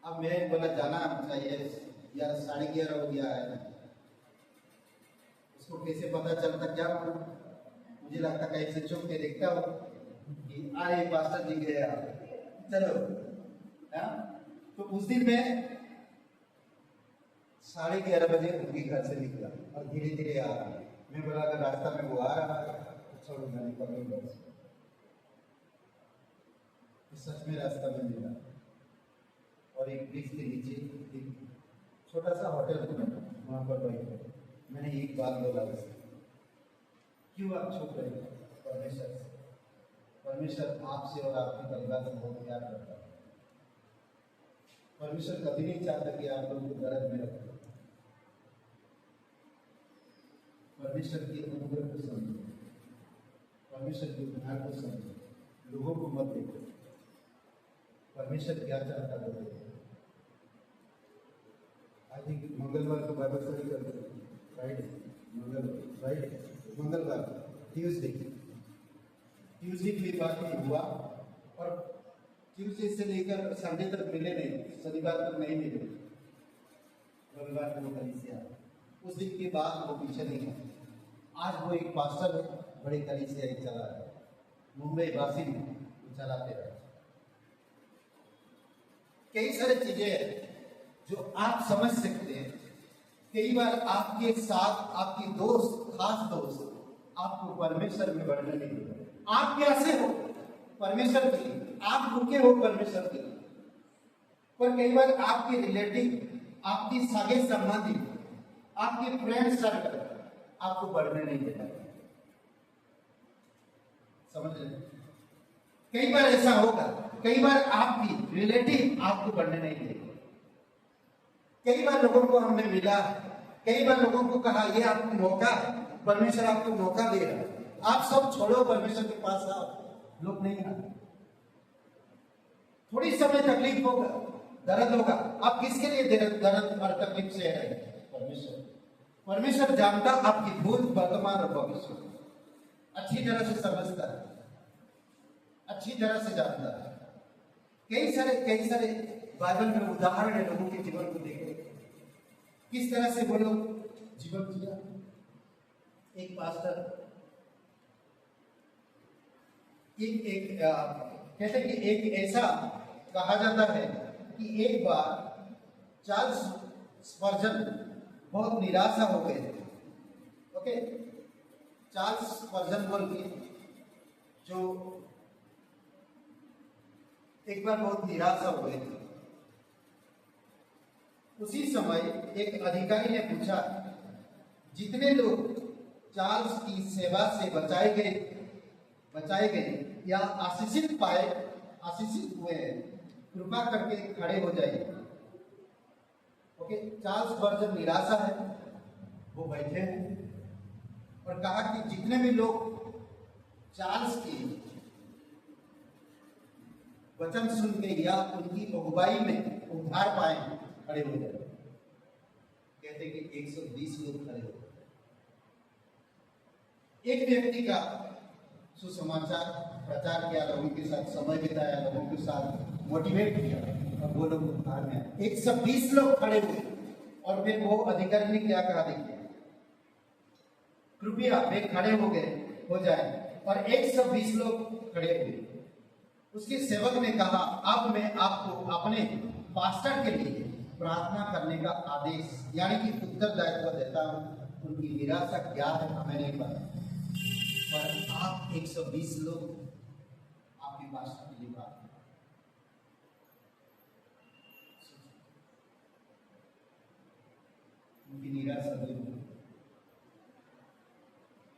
अब मैं बोला जाना चाहिए, 11:30 हो गया है, उसको कैसे पता चलता क्या मालूम, मुझे लगता कहीं से चुप के देखता हो कि अरे पास्टर जी गए चलो, तो उस दिन मैं 11:30 बजे उनके घर से निकला और धीरे धीरे आ रहा। मैं बोला अगर रास्ता में वो आ रहा है तो छोड़ूंगा नहीं, पकड़ूंगा। सच में रास्ता में मिला, और एक वृक्ष के नीचे एक छोटा सा होटल था, वहां पर बैठे। मैंने एक बात बोला, क्यों आप छुप रहे हैं परमेश्वर से? परमेश्वर आपसे और आपके परिवार से बहुत प्यार करता है। परमेश्वर कभी नहीं चाहता कि आप लोगों को दर्द में रखें। परमेश्वर की अनुग्रह को समझो, परमेश्वर के उद्धार को समझो, लोगों को मत देखो। परमेश्वर क्या चाहता है? आई थिंक मंगलवार को बाइबल स्टडी करते हैं, फ्राइडे, मंगलवार, ट्यूसडे की बात नहीं हुआ, और ट्यूसडे से लेकर संडे तक मिले नहीं, शनिवार तक नहीं मिले, रविवार को कलीसिया, उस दिन के बाद वो पीछे नहीं है। आज वो एक पास्टर है, बड़े कलीसिया चला है, मुंबई वासी में चलाते रहे। कई सारी चीजें हैं जो आप समझ सकते हैं। कई बार आपके साथ आपकी दोस्त, खास दोस्त, आपको परमेश्वर में बढ़ने नहीं देते। आप कैसे हो परमेश्वर के लिए, आप रुके हो परमेश्वर के लिए, पर कई बार आपके रिलेटिव, आपकी सागे संबंधी, आपके फ्रेंड सर्कल आपको बढ़ने नहीं देता। समझ रहे? कई बार ऐसा होगा, कई बार आपकी रिलेटिव आपको बढ़ने नहीं देते। कई बार लोगों को हमने मिला, कई बार लोगों को कहा ये आपको मौका, परमेश्वर आपको मौका दे रहा है, आप सब छोड़ो परमेश्वर के पास आओ। लोग नहीं आते, थोड़ी समय तकलीफ होगा, दर्द होगा। आप किसके लिए दर्द और तकलीफ से रहे? परमेश्वर। परमेश्वर जानता आपकी भूत, वर्तमान और भविष्य अच्छी तरह से समझता है, अच्छी तरह से जानता है। कई सारे बाइबल में उदाहरण है लोगों के जीवन को देखे, किस तरह से वो लोग जीवन जिया। एक पास्टर कहते हैं कि एक ऐसा कहा जाता है कि एक बार चार्ल्स स्पर्जन बहुत निराशा हो गए थे। ओके, चार्ल्स स्पर्जन बोल के जो एक बार बहुत निराशा हो गए थे। उसी समय एक अधिकारी ने पूछा, जितने लोग चार्ल्स की सेवा से बचाए गए या आशीषित हुए हैं, कृपा करके खड़े हो जाइए। ओके, चार्ल्स स्पर्जन निराशा है, वो बैठे हैं और कहा कि जितने भी लोग चार्ल्स की वचन सुन के या उनकी अगुवाई में उद्धार पाए, खड़े हो जाए। कहते कि 120 लोग खड़े हो गए। एक व्यक्ति का सुसमाचार प्रचार किया, लोगों के साथ समय बिताया, लोगों के साथ मोटिवेट किया और वो लोग उद्धार में आए। 120 लोग खड़े हुए और फिर वो अधिकारी ने क्या कहा? देखिए, कृपया वे खड़े हो जाए और 120 लोग खड़े हुए। उसके सेवक ने कहा, अब मैं आपको अपने पास्टर के लिए प्रार्थना करने का आदेश यानी कि उत्तरदायित्व देता हूं। उनकी निराशा क्या है हमें नहीं पता, पर आप 120 लोग आपके पास्टर के लिए प्रार्थना करें। उनकी निराशा दूर हो।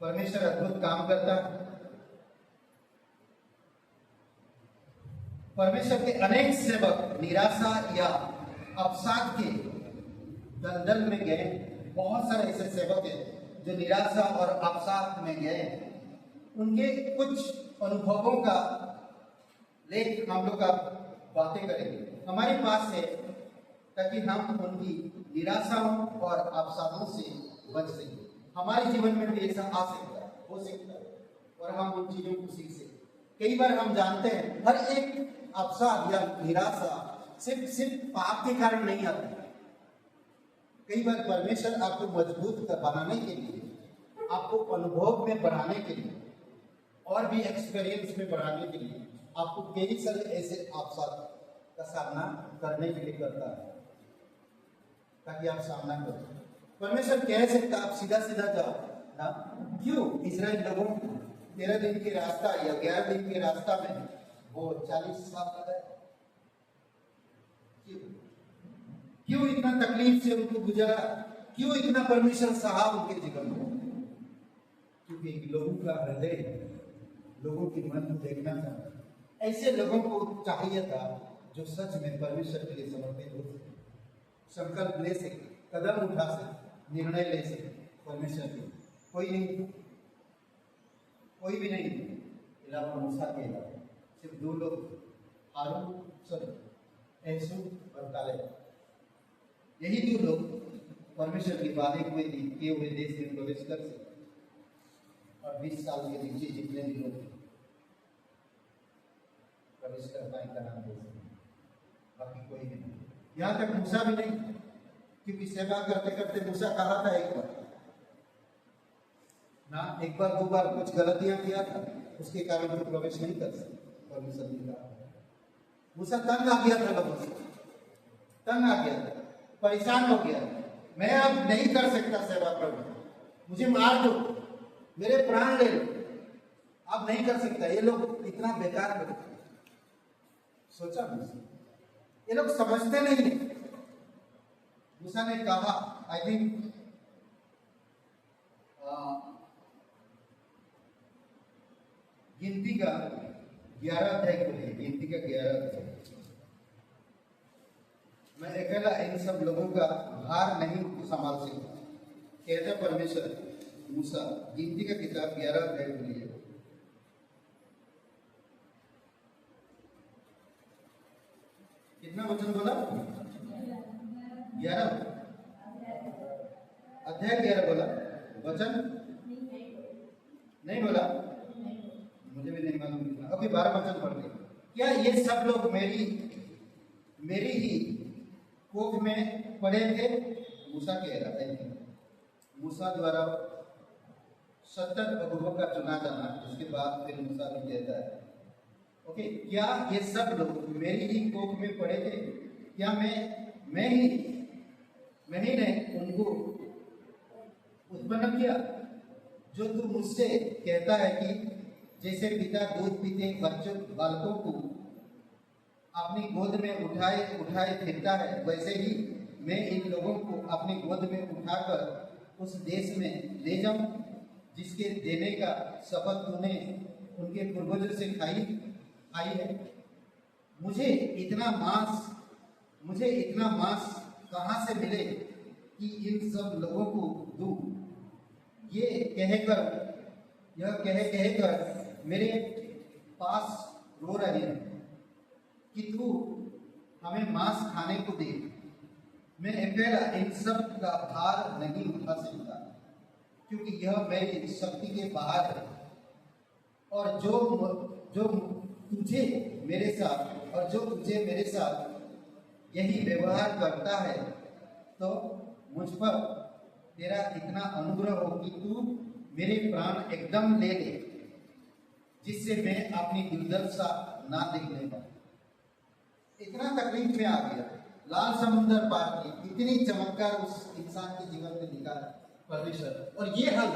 परमेश्वर अद्भुत काम करता है। परमेश्वर के अनेक सेवक निराशा या अवसाद के दलदल में गए। बहुत सारे ऐसे सेवक हैं जो निराशा और अवसाद में गए। उनके कुछ अनुभवों का लेख हम लोग का बातें करेंगे हमारे पास है, ताकि हम उनकी निराशाओं और अवसादों से बच सकें। हमारे जीवन में भी ऐसा आ सकता है, हो सकता है, और हम उन चीजों को सीख सकें। कई बार हम जानते हैं हर एक अवसाद या निराशा सिर्फ पाप के कारण नहीं आती। कई बार परमेश्वर आपको मजबूत बनाने के लिए, आपको अनुभव में बढ़ाने के लिए और भी एक्सपीरियंस में बढ़ाने के लिए आपको कई सारे ऐसे अवसाद का सामना करने के लिए करता है, ताकि आप सामना करें। परमेश्वर कह सकता आप सीधा जाओ ना, क्यों? इजराइल लोगों को 13 दिन के रास्ता या 11 दिन के रास्ता में वो 40 साल लगा। क्यों इतना तकलीफ से उनको गुजरा? क्यों इतना परमेश्वर सहा उनके जीवन में? क्योंकि लोगों का हृदय, लोगों के मन को देखना था। ऐसे लोगों को चाहिए था जो सच में परमेश्वर के लिए समर्पित हो सके, संकल्प ले सके, कदम उठा सके, निर्णय ले सके परमेश्वर के। कोई भी नहीं अलावा मूसा के अलावा सिर्फ 2 लोग, एसू और कालेब। यही 2 लोग परमेश्वर की वादे किए हुए देश में प्रवेश कर सके और 20 साल के नीचे जितने भी लोग प्रवेश कर पाए का नाम दे सके, बाकी कोई भी नहीं। यहाँ तक मूसा भी नहीं, क्योंकि सेवा करते करते मूसा कहा था एक बार 2 बार कुछ गलतियां किया था, उसके कारण वो प्रवेश नहीं कर सके। परमेश्वर ने कहा मूसा तंग आ गया था, लोगों से तंग आ गया था, परेशान हो गया, मैं अब नहीं कर सकता सेवा प्रभु, मुझे मार दो, मेरे प्राण ले लो, अब नहीं कर सकता। ये लोग इतना बेकार कर सोचा मूसा, ये लोग समझते नहीं है। मूसा ने कहा, आई थिंक गिनती का 11 अध्याय को है, गिनती का 11 अध्याय। मैं अकेला इन सब लोगों का भार नहीं संभाल सकता, कहता परमेश्वर मूसा। गिनती का किताब 11 अध्याय को लिए। कितना कितना वचन बोला? 11 अध्याय 11 बोला, वचन नहीं बोला, मुझे भी नहीं मालूम कितना। ओके 12 वचन पढ़ रहे। क्या ये सब लोग मेरी ही कोख में पड़े थे? मूसा कह रहा है, मूसा द्वारा 70 अगुओं का चुना जाना, उसके बाद फिर मूसा भी कहता है ओके, क्या ये सब लोग मेरी ही कोख में पड़े थे? क्या मैं ही ने उनको उत्पन्न किया? जो तू मुझसे कहता है कि जैसे पिता दूध पीते बालकों को अपनी गोद में उठाए फिरता है, वैसे ही मैं इन लोगों को अपनी गोद में उठाकर उस देश में ले जाऊं जिसके देने का शपथ तूने उनके पूर्वजों से खाई है। मुझे इतना मांस कहां से मिले कि इन सब लोगों को दूं? यह कहकर मेरे पास रो रहे हैं कि तू हमें मांस खाने को दे। मैं अकेला इन सब का भार नहीं उठा सकता, क्योंकि यह मेरी शक्ति के बाहर है। और जो तुझे मेरे साथ यही व्यवहार करता है, तो मुझ पर तेरा इतना अनुग्रह हो कि तू मेरे प्राण एकदम ले ले, जिससे मैं अपनी दुर्दशा ना देखने पाऊं। इतना तकलीफ में आ गया, लाल समुद्र पार की, इतनी चमत्कार उस इंसान के जीवन में दिखा परमेश्वर, और ये हल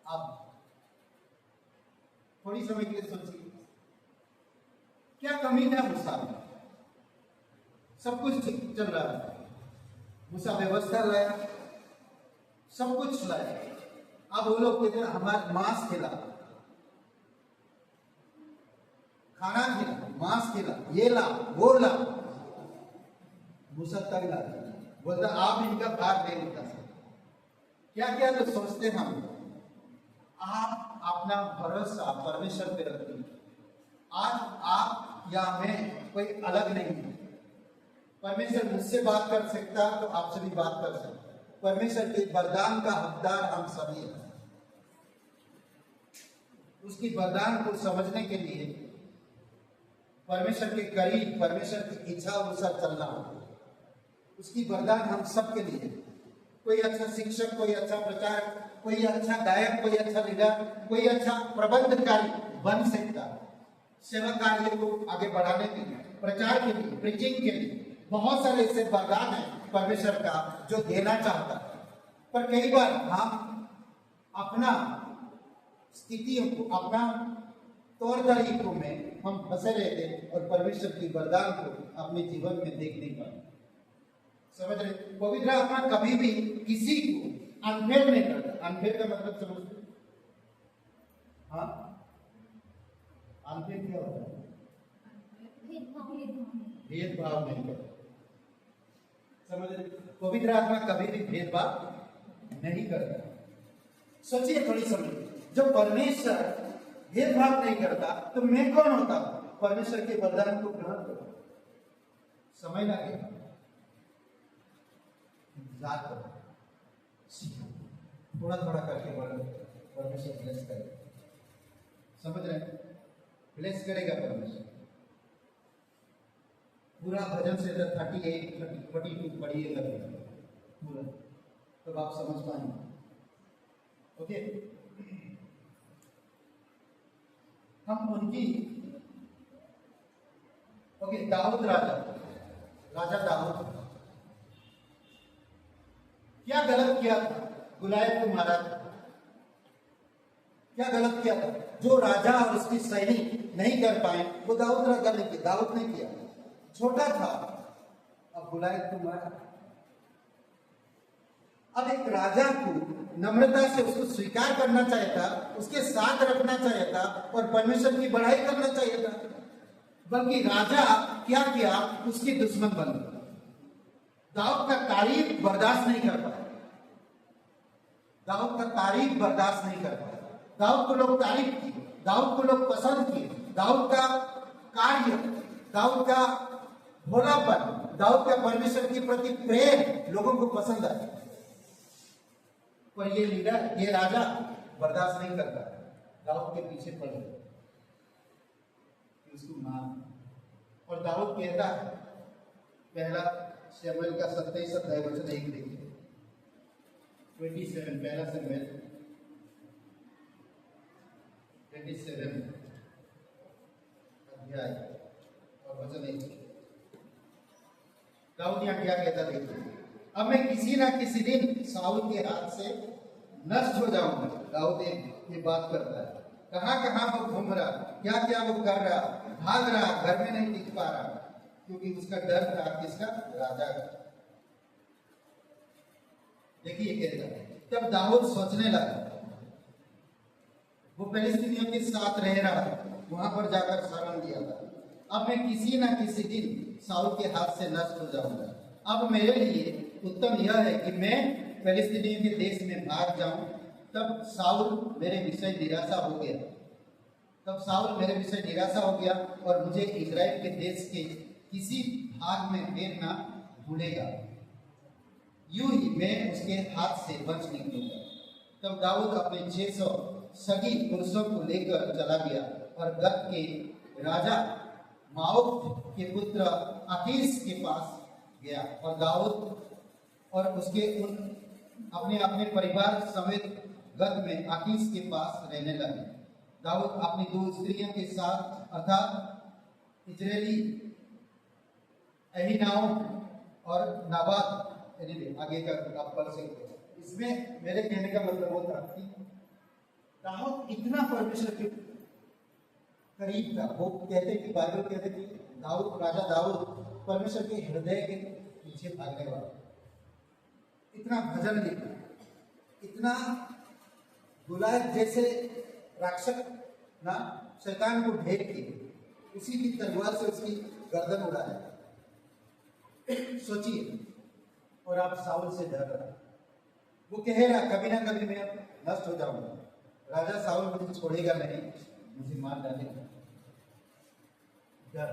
आप थोड़ी समय के लिए सोचिए, क्या कमी था मूसा में? सब कुछ चल रहा है, मूसा व्यवस्था लाया, सब कुछ लाया। अब वो लोग कहते हैं हमारे मांस खिला, खाना खिला, मांस खिला, ये ला वो ला। मूसा तंग ला बोलता आप इनका भार नहीं उठा सकते। क्या क्या तो सोचते हम, आप अपना भरोसा परमेश्वर पे रखिए। आज आप या मैं कोई अलग नहीं है। परमेश्वर मुझसे बात कर सकता तो आपसे भी बात कर सकता। परमेश्वर के वरदान का हकदार हम सभी हैं। उसकी वरदान को समझने के लिए परमेश्वर के करीब, परमेश्वर की इच्छा अनुसार चलना होगा। उसकी वरदान हम सबके लिए, कोई अच्छा शिक्षक, कोई अच्छा प्रचारक, कोई अच्छा गायक, कोई अच्छा लीडर, कोई अच्छा प्रबंधकारी बन सकता। सेवा कार्य को आगे बढ़ाने के लिए, प्रचार के लिए, प्रीचिंग के लिए बहुत सारे ऐसे वरदान है परमेश्वर का जो देना चाहता है। पर कई बार हम अपना स्थितियों को, अपना तौर तरीकों में हम फंसे रहते और परमेश्वर की वरदान को अपने जीवन में देख नहीं पाते। समझ रहे? पवित्र आत्मा कभी भी किसी को अनफेयर नहीं करता। अनफेयर का मतलब समझते? हाँ, अनफेयर क्या होता है? भेदभाव नहीं करता। समझ रहे? पवित्र आत्मा कभी भी भेदभाव नहीं करता। सोचिए थोड़ी समय, जब परमेश्वर भेदभाव नहीं करता तो मैं कौन होता? परमेश्वर के वरदान को ग्रहण करो। समय लगेगा, इंतजार करो, सीखो, थोड़ा थोड़ा करके बढ़ो। परमेश्वर ब्लेस करेगा। समझ रहे हैं? ब्लेस करेगा परमेश्वर। पूरा भजन से 38-42 पढ़िएगा पूरा, तब आप समझ पाएंगे। ओके, हम उनकी दाऊद राजा दाऊद क्या गलत किया था? गुलायत को मारा था। क्या गलत किया था? जो राजा और उसकी सैनिक नहीं कर पाए वो दाऊद राजा ने किया, दाऊद ने किया। छोटा था, अब गुलायत को मारा। अब एक राजा को नम्रता से उसको स्वीकार करना चाहिए था, उसके साथ रखना चाहिए था और परमेश्वर की बढ़ाई करना चाहिए था। बल्कि राजा क्या किया? उसकी दुश्मन बन गया। दाऊद का तारीफ बर्दाश्त नहीं कर पाया। दाऊद का तारीफ बर्दाश्त नहीं कर पाया। दाऊद को लोग तारीफ किए, दाऊद को लोग पसंद किए, दाऊद का कार्य, दाऊद का भोलापन, दाऊद का परमेश्वर के प्रति प्रेम लोगों को पसंद आया। पर ये लीडर, ये राजा बर्दाश्त नहीं करता, दाऊद के पीछे पड़ गया कि उसको मार। और दाऊद कहता है, पहला शमूएल का 27 अध्याय वचन 1 देखिए, 27, पहला शमूएल 27 अध्याय और वचन 1। दाऊद यहाँ क्या कहता देखिए, अब मैं किसी ना किसी दिन साउल के हाथ से नष्ट हो जाऊंगा। दाऊद ये बात करता है, कहाँ कहाँ वो घूम रहा, क्या क्या वो कर रहा, भाग रहा, घर में नहीं टिक पा रहा, क्योंकि उसका डर था किसका? राजा का। देखिए कहता, तब दाऊद सोचने लगा, वो फिलिस्तीनियों के साथ रह रहा, वहां पर जाकर शरण दिया था, अब मैं किसी ना किसी दिन साउल के हाथ से नष्ट हो जाऊंगा। अब मेरे लिए उत्तम यह है कि मैं फिलिस्तीनियों के देश में भाग जाऊं। तब साउल मेरे विषय निराशा हो गया, और मुझे इस्राएल के देश के किसी भाग में फेरना भूलेगा, यूं ही मैं उसके हाथ से बच निकलूंगा। तब दाऊद अपने 600 सगी पुरुषों को लेकर चला गया और गत के राजा माओक के पुत्र आकीश के पास गया, और दाऊद और उसके अपने अपने परिवार समेत गत में आकीश के पास रहने लगे। दाऊद अपनी 2 स्त्रियों के साथ अर्थात इजरायली अहीनाओम और नाबाद, आगे का आप पढ़ सकते हो। इसमें मेरे कहने का मतलब होता कि दाऊद इतना परमेश्वर के करीब था। वो कहते कि बाइबल कहते कि दाऊद, राजा दाऊद परमेश्वर के हृदय के पीछे भागने वाला, इतना भजन लिखा, इतना गुलायत जैसे राक्षस ना शैतान को भेद किए, उसी की तलवार से उसकी गर्दन उड़ाया। सोचिए, और आप साउल से डर रहा, वो कह रहा कभी ना कभी मैं नष्ट हो जाऊंगा, राजा साउल मुझे छोड़ेगा नहीं, मुझे मार डालेगा। डर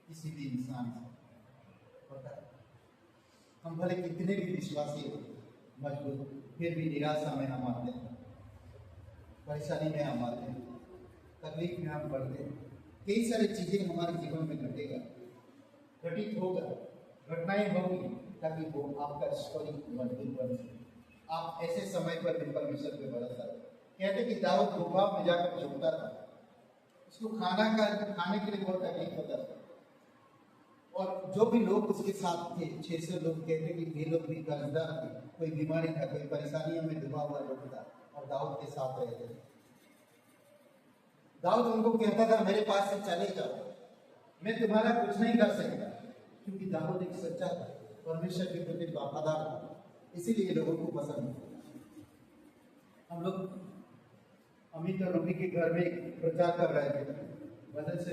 किसी भी इंसान से होता है। हम भले कितने भी विश्वासी हो, मजबूत, फिर भी निराशा में हम आते हैं, परेशानी में हम आते हैं, तकलीफ में हम पड़ते हैं। कई सारी चीजें हमारे जीवन में घटेगा, घटित होगा, घटनाएं होंगी, ताकि वो आपका स्टोरी मजबूत बन सके। आप ऐसे समय पर भी परमेश्वर पे भरोसा करें। कहते कि दाऊद गुफा में जाकर झुकता था, उसको खाने के लिए बहुत तकलीफ होता था, और जो भी लोग उसके साथ थे, 600 लोग, कहते कि ये लोग भी कर्जदार थे, कोई बीमारी था, कोई परेशानियों में डूबा हुआ लोग था, और दाऊद के साथ रहते थे। दाऊद उनको कहता था, मेरे पास से चले जाओ, मैं तुम्हारा कुछ नहीं कर सकता, क्योंकि दाऊद एक सच्चा था, परमेश्वर के प्रति वफादार था, इसीलिए लोगों को पसंद था। हम लोग अमित और रूबी के घर में प्रचार कर रहे थे, वजह से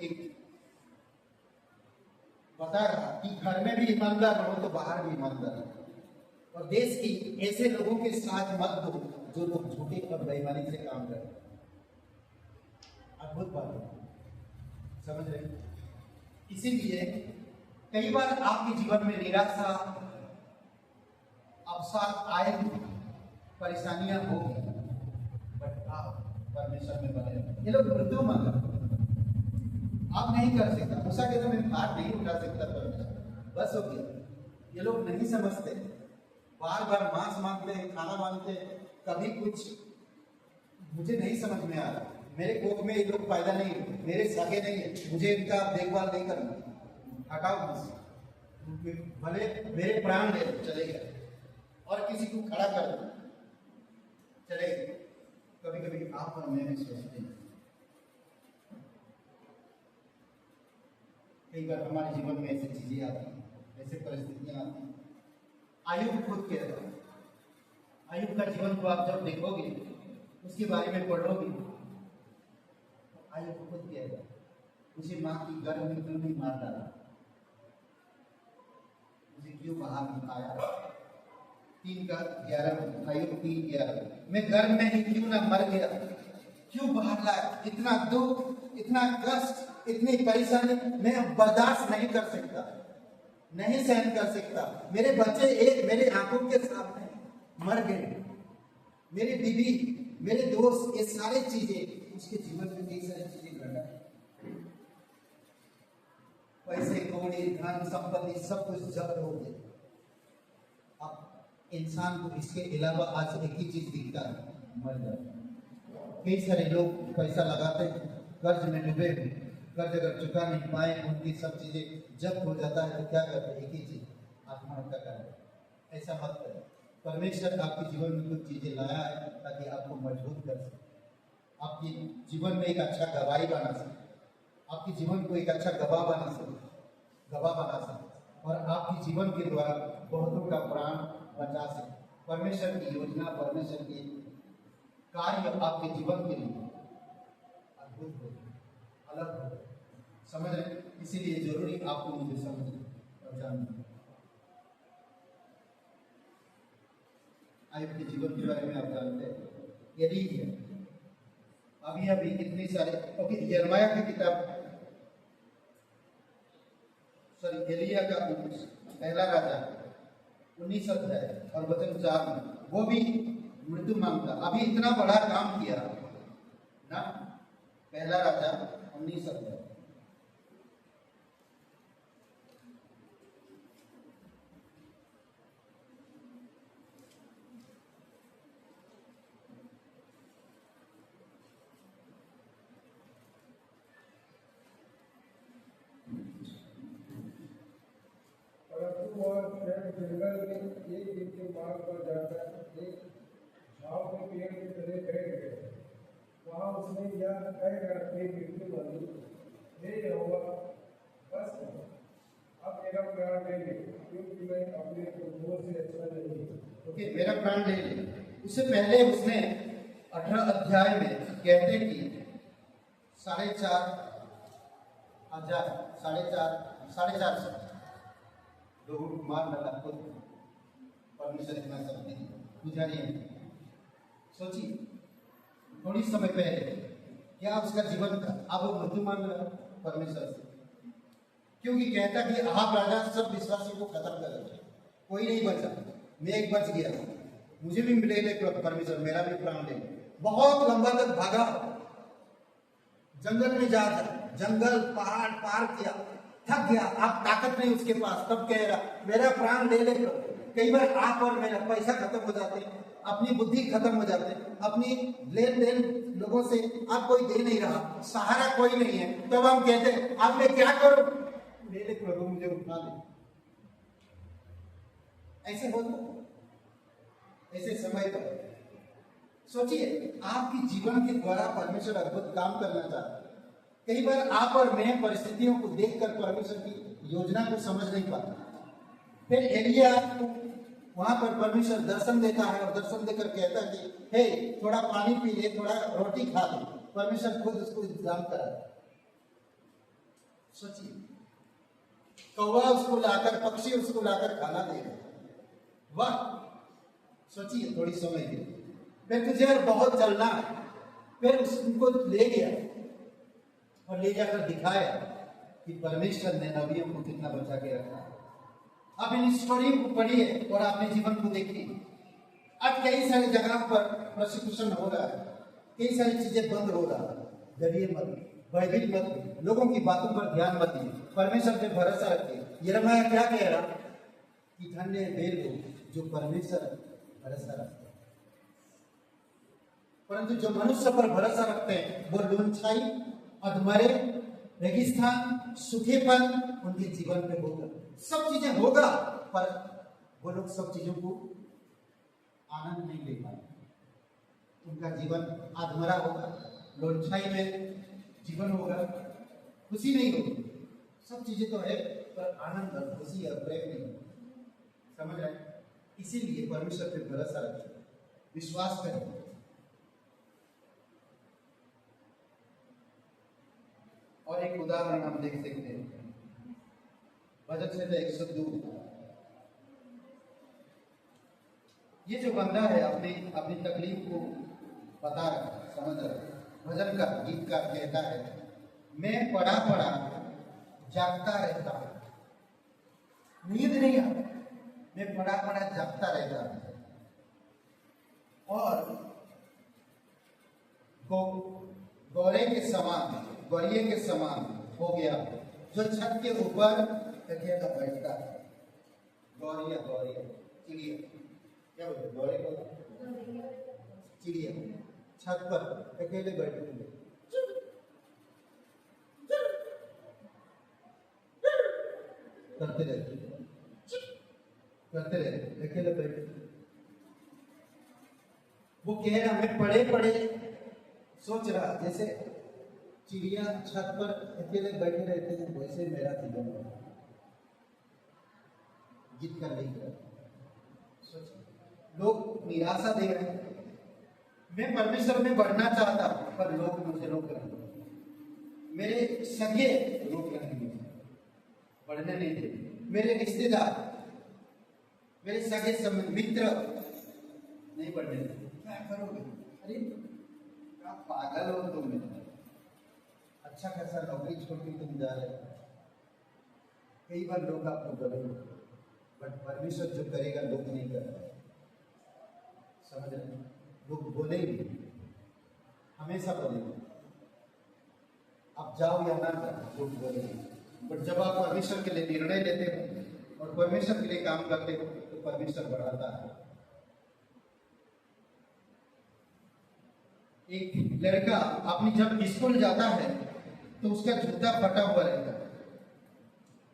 एक बता रहा कि घर में भी ईमानदार रहो तो बाहर भी ईमानदार रहो, और देश की ऐसे लोगों के साथ मत दो जो लोग झूठे और बेईमानी से काम करें। अद्भुत बात है, समझ रहे? इसीलिए कई बार आपके जीवन में निराशा, अवसाद आएगी, परेशानियां होगी, बट आप परमेश्वर में बने रहो। ये लोग मृत्यु मांग, आप नहीं कर सकता, मूसा के समय भार नहीं उठा सकता परमेश्वर, बस हो गया। ये लोग नहीं समझते, बार बार मांस मांगते हैं, खाना मांगते हैं, कभी कुछ मुझे नहीं समझ में आ रहा, मेरे कोख में ये लोग पैदा नहीं, मेरे सागे नहीं है, मुझे इनका देखभाल नहीं करना, हटाओ मुझसे, भले मेरे प्राण ले चले गए, और किसी को खड़ा कर दो चले। कभी कभी आप और मैं भी सोचते हैं, कई बार हमारे जीवन में ऐसी चीजें आती हैं, ऐसे परिस्थितियां आती हैं। आयुब खुद कह रहा है, आयुब का जीवन को आप जब देखोगे, उसके बारे में पढ़ोगे, आयुब खुद कह रहा है, मुझे माँ की गर्भ में क्यों नहीं मार डाला, मुझे क्यों बाहर निकाला। 3:11 आयुब 3:11, मैं गर्भ में ही क्यों ना मर गया, क्यों बाहर लाया, इतना दुख इतना कष्ट, इतनी परेशानी मैं बर्दाश्त नहीं कर सकता, नहीं सहन कर सकता। मेरे बच्चे एक मेरे आंखों के सामने मर गए, मेरी बीवी, मेरे दोस्त, ये सारी चीजें उसके जीवन में कई सारी चीजें घटा, पैसे कौड़ी धन संपत्ति सब कुछ जब्त हो गए। अब इंसान को इसके अलावा आज एक ही चीज दिखता है, मर जाता। कई सारे लोग पैसा लगाते हैं, कर्ज में डूबे हुए, कर्ज अगर चुका नहीं पाए, उनकी सब चीजें जब्त हो जाता है तो क्या करते हैं, एक ही चीज, आत्महत्या करें। ऐसा मत करें। परमेश्वर आपके जीवन में कुछ चीजें लाया है ताकि आपको मजबूत कर सके, आपके जीवन में एक अच्छा गवाही बना सके, आपके जीवन को एक अच्छा गवाह बना सके और आपके जीवन के द्वारा बहुतों का प्राण बचा सके। परमेश्वर की योजना, परमेश्वर की कार्य आपके जीवन के लिए अद्भुत हो, अलग हो, समझ रहे? इसीलिए जरूरी आपको मुझे समझना और जानना। आयुब के जीवन के बारे में आप जानते हैं, यदि अभी कितनी सारे यिर्मयाह की किताब, एलिया का पहला राजा 19 अध्याय और वचन 4 में वो भी मृत्यु मांगता। अभी इतना बड़ा काम किया ना, पहला राजा 19 अध्याय। जंगल में एक दिन के मार्ग पर जाकर एक झाव के पेड़ के तले बैठ गए। वहां उसने यह कहकर अपनी मृत्यु बंदी, हे यहोवा, बस अब मेरा प्राण ले ले, क्योंकि मैं अपने प्रभुओं से अच्छा नहीं। मेरा प्राण ले ले। उससे पहले उसने 18 अध्याय में कहते कि 4.5 लोगों को मार डाला, खुद परमेश्वर इतना सब नहीं गुजारी है। सोचिए थोड़ी समय पहले क्या उसका जीवन था, अब वो मृत्यु मांग रहा परमेश्वर से, क्योंकि कहता कि आप राजा सब विश्वासियों को खत्म कर दो, कोई नहीं बचा, मैं एक बच गया, मुझे भी मिले परमेश्वर, मेरा भी प्राण ले। बहुत लंबा तक भागा, जंगल में जा, जंगल पहाड़ पार किया, थक गया, अब ताकत नहीं उसके पास, तब कह रहा मेरा प्राण ले ले। कई बार आप और मेरा पैसा खत्म हो जाते हैं, अपनी बुद्धि खत्म हो जाते हैं, अपनी लेन देन लोगों से आप कोई दे नहीं रहा, सहारा कोई नहीं है, तब तो हम कहते हैं अब मैं क्या करूं, ले ले प्रभु मुझे उठा ले। ऐसे होता, ऐसे समय पर सोचिए आपके जीवन के द्वारा परमेश्वर अद्भुत काम करना चाहता है। कई बार आप और मैं परिस्थितियों को देखकर परमेश्वर की योजना को समझ नहीं पाते। फिर एलिया वहां पर परमेश्वर दर्शन देता है और दर्शन देकर कहता है कि हे थोड़ा पानी पी ले, थोड़ा रोटी खा ले। परमेश्वर खुद उसको इंतजाम करा। सोचिए कौवा उसको लाकर, पक्षी उसको लाकर खाना दे रहे, वाह। सोचिए थोड़ी समय के फिर तुझे बहुत चलना है, फिर उसको ले गया और ले जाकर दिखाया कि परमेश्वर ने नबियों को कितना बचा के रखा। आप इन स्टोरी को पढ़िए और अपने जीवन को देखिए। आज कई सारी जगह पर प्रोसिक्यूशन हो रहा है, कई सारी चीजें बंद हो रहा है। डरिए मत, भयभीत मत, लोगों की बातों पर ध्यान मत दिए, परमेश्वर पे भरोसा रखिए। यिर्मयाह क्या कह रहा कि धन्य है वे लोग जो परमेश्वर भरोसा रखते हैं, परंतु जो मनुष्य पर भरोसा रखते हैं वो लूनछाई, अधमरे, रेगिस्तान, सूखेपन उनके जीवन में होगा। सब चीजें होगा पर वो लोग सब चीजों को आनंद नहीं ले पाएंगे। उनका जीवन अधमरा होगा, लोनछाई में जीवन होगा, खुशी नहीं होगी। सब चीजें तो है पर आनंद और खुशी और प्रेम नहीं, समझ रहे? इसीलिए परमेश्वर पर भरोसा रखिए, विश्वास करें। और एक उदाहरण हम देख सकते हैं भजन संहिता 102। ये जो बंदा है अपनी तकलीफ को बता रहा है, समझ रहा है, भजन का गीतकार कहता है मैं पढ़ा पढ़ा जागता रहता हूँ, नींद नहीं आता, मैं पढ़ा पढ़ा जागता रहता हूँ। और गौरे के समान, गौरिये के समान हो गया जो छत के ऊपर तकिया का बैठता है। गौरिया, गौरिया चिड़िया, क्या बोलते गौरे को? चिड़िया छत पर अकेले बैठे हुए करते रहते अकेले बैठे। वो कह रहा मैं पढ़े पढ़े सोच रहा, जैसे चिड़िया छत पर अकेले बैठे रहते हैं वैसे मेरा जीवन है। गीत कर नहीं कर, लोग निराशा दे रहे हैं। मैं परमेश्वर में बढ़ना चाहता हूं पर लोग मुझे रोक रहे हैं, मेरे सगे रोक रहे हैं, बढ़ने नहीं दे, मेरे रिश्तेदार, मेरे सगे मित्र नहीं बढ़ने दे। क्या करोगे? अरे क्या पागल हो तुम? अच्छा खासा नौकरी छोड़ के तुम जा रहे हो। कई बार लोग आपको बोलेंगे, बट परमेश्वर जो करेगा लोग नहीं करेगा। समझ रहे? लोग बोलेंगे, हमेशा बोलेंगे, आप जाओ या ना जाओ, लोग बोलेंगे। बट जब आप परमेश्वर के लिए निर्णय लेते हो और परमेश्वर के लिए काम करते हो तो परमेश्वर बढ़ाता है। एक लड़का अपनी जब स्कूल जाता है तो उसका जूता फटा हुआ रहता है,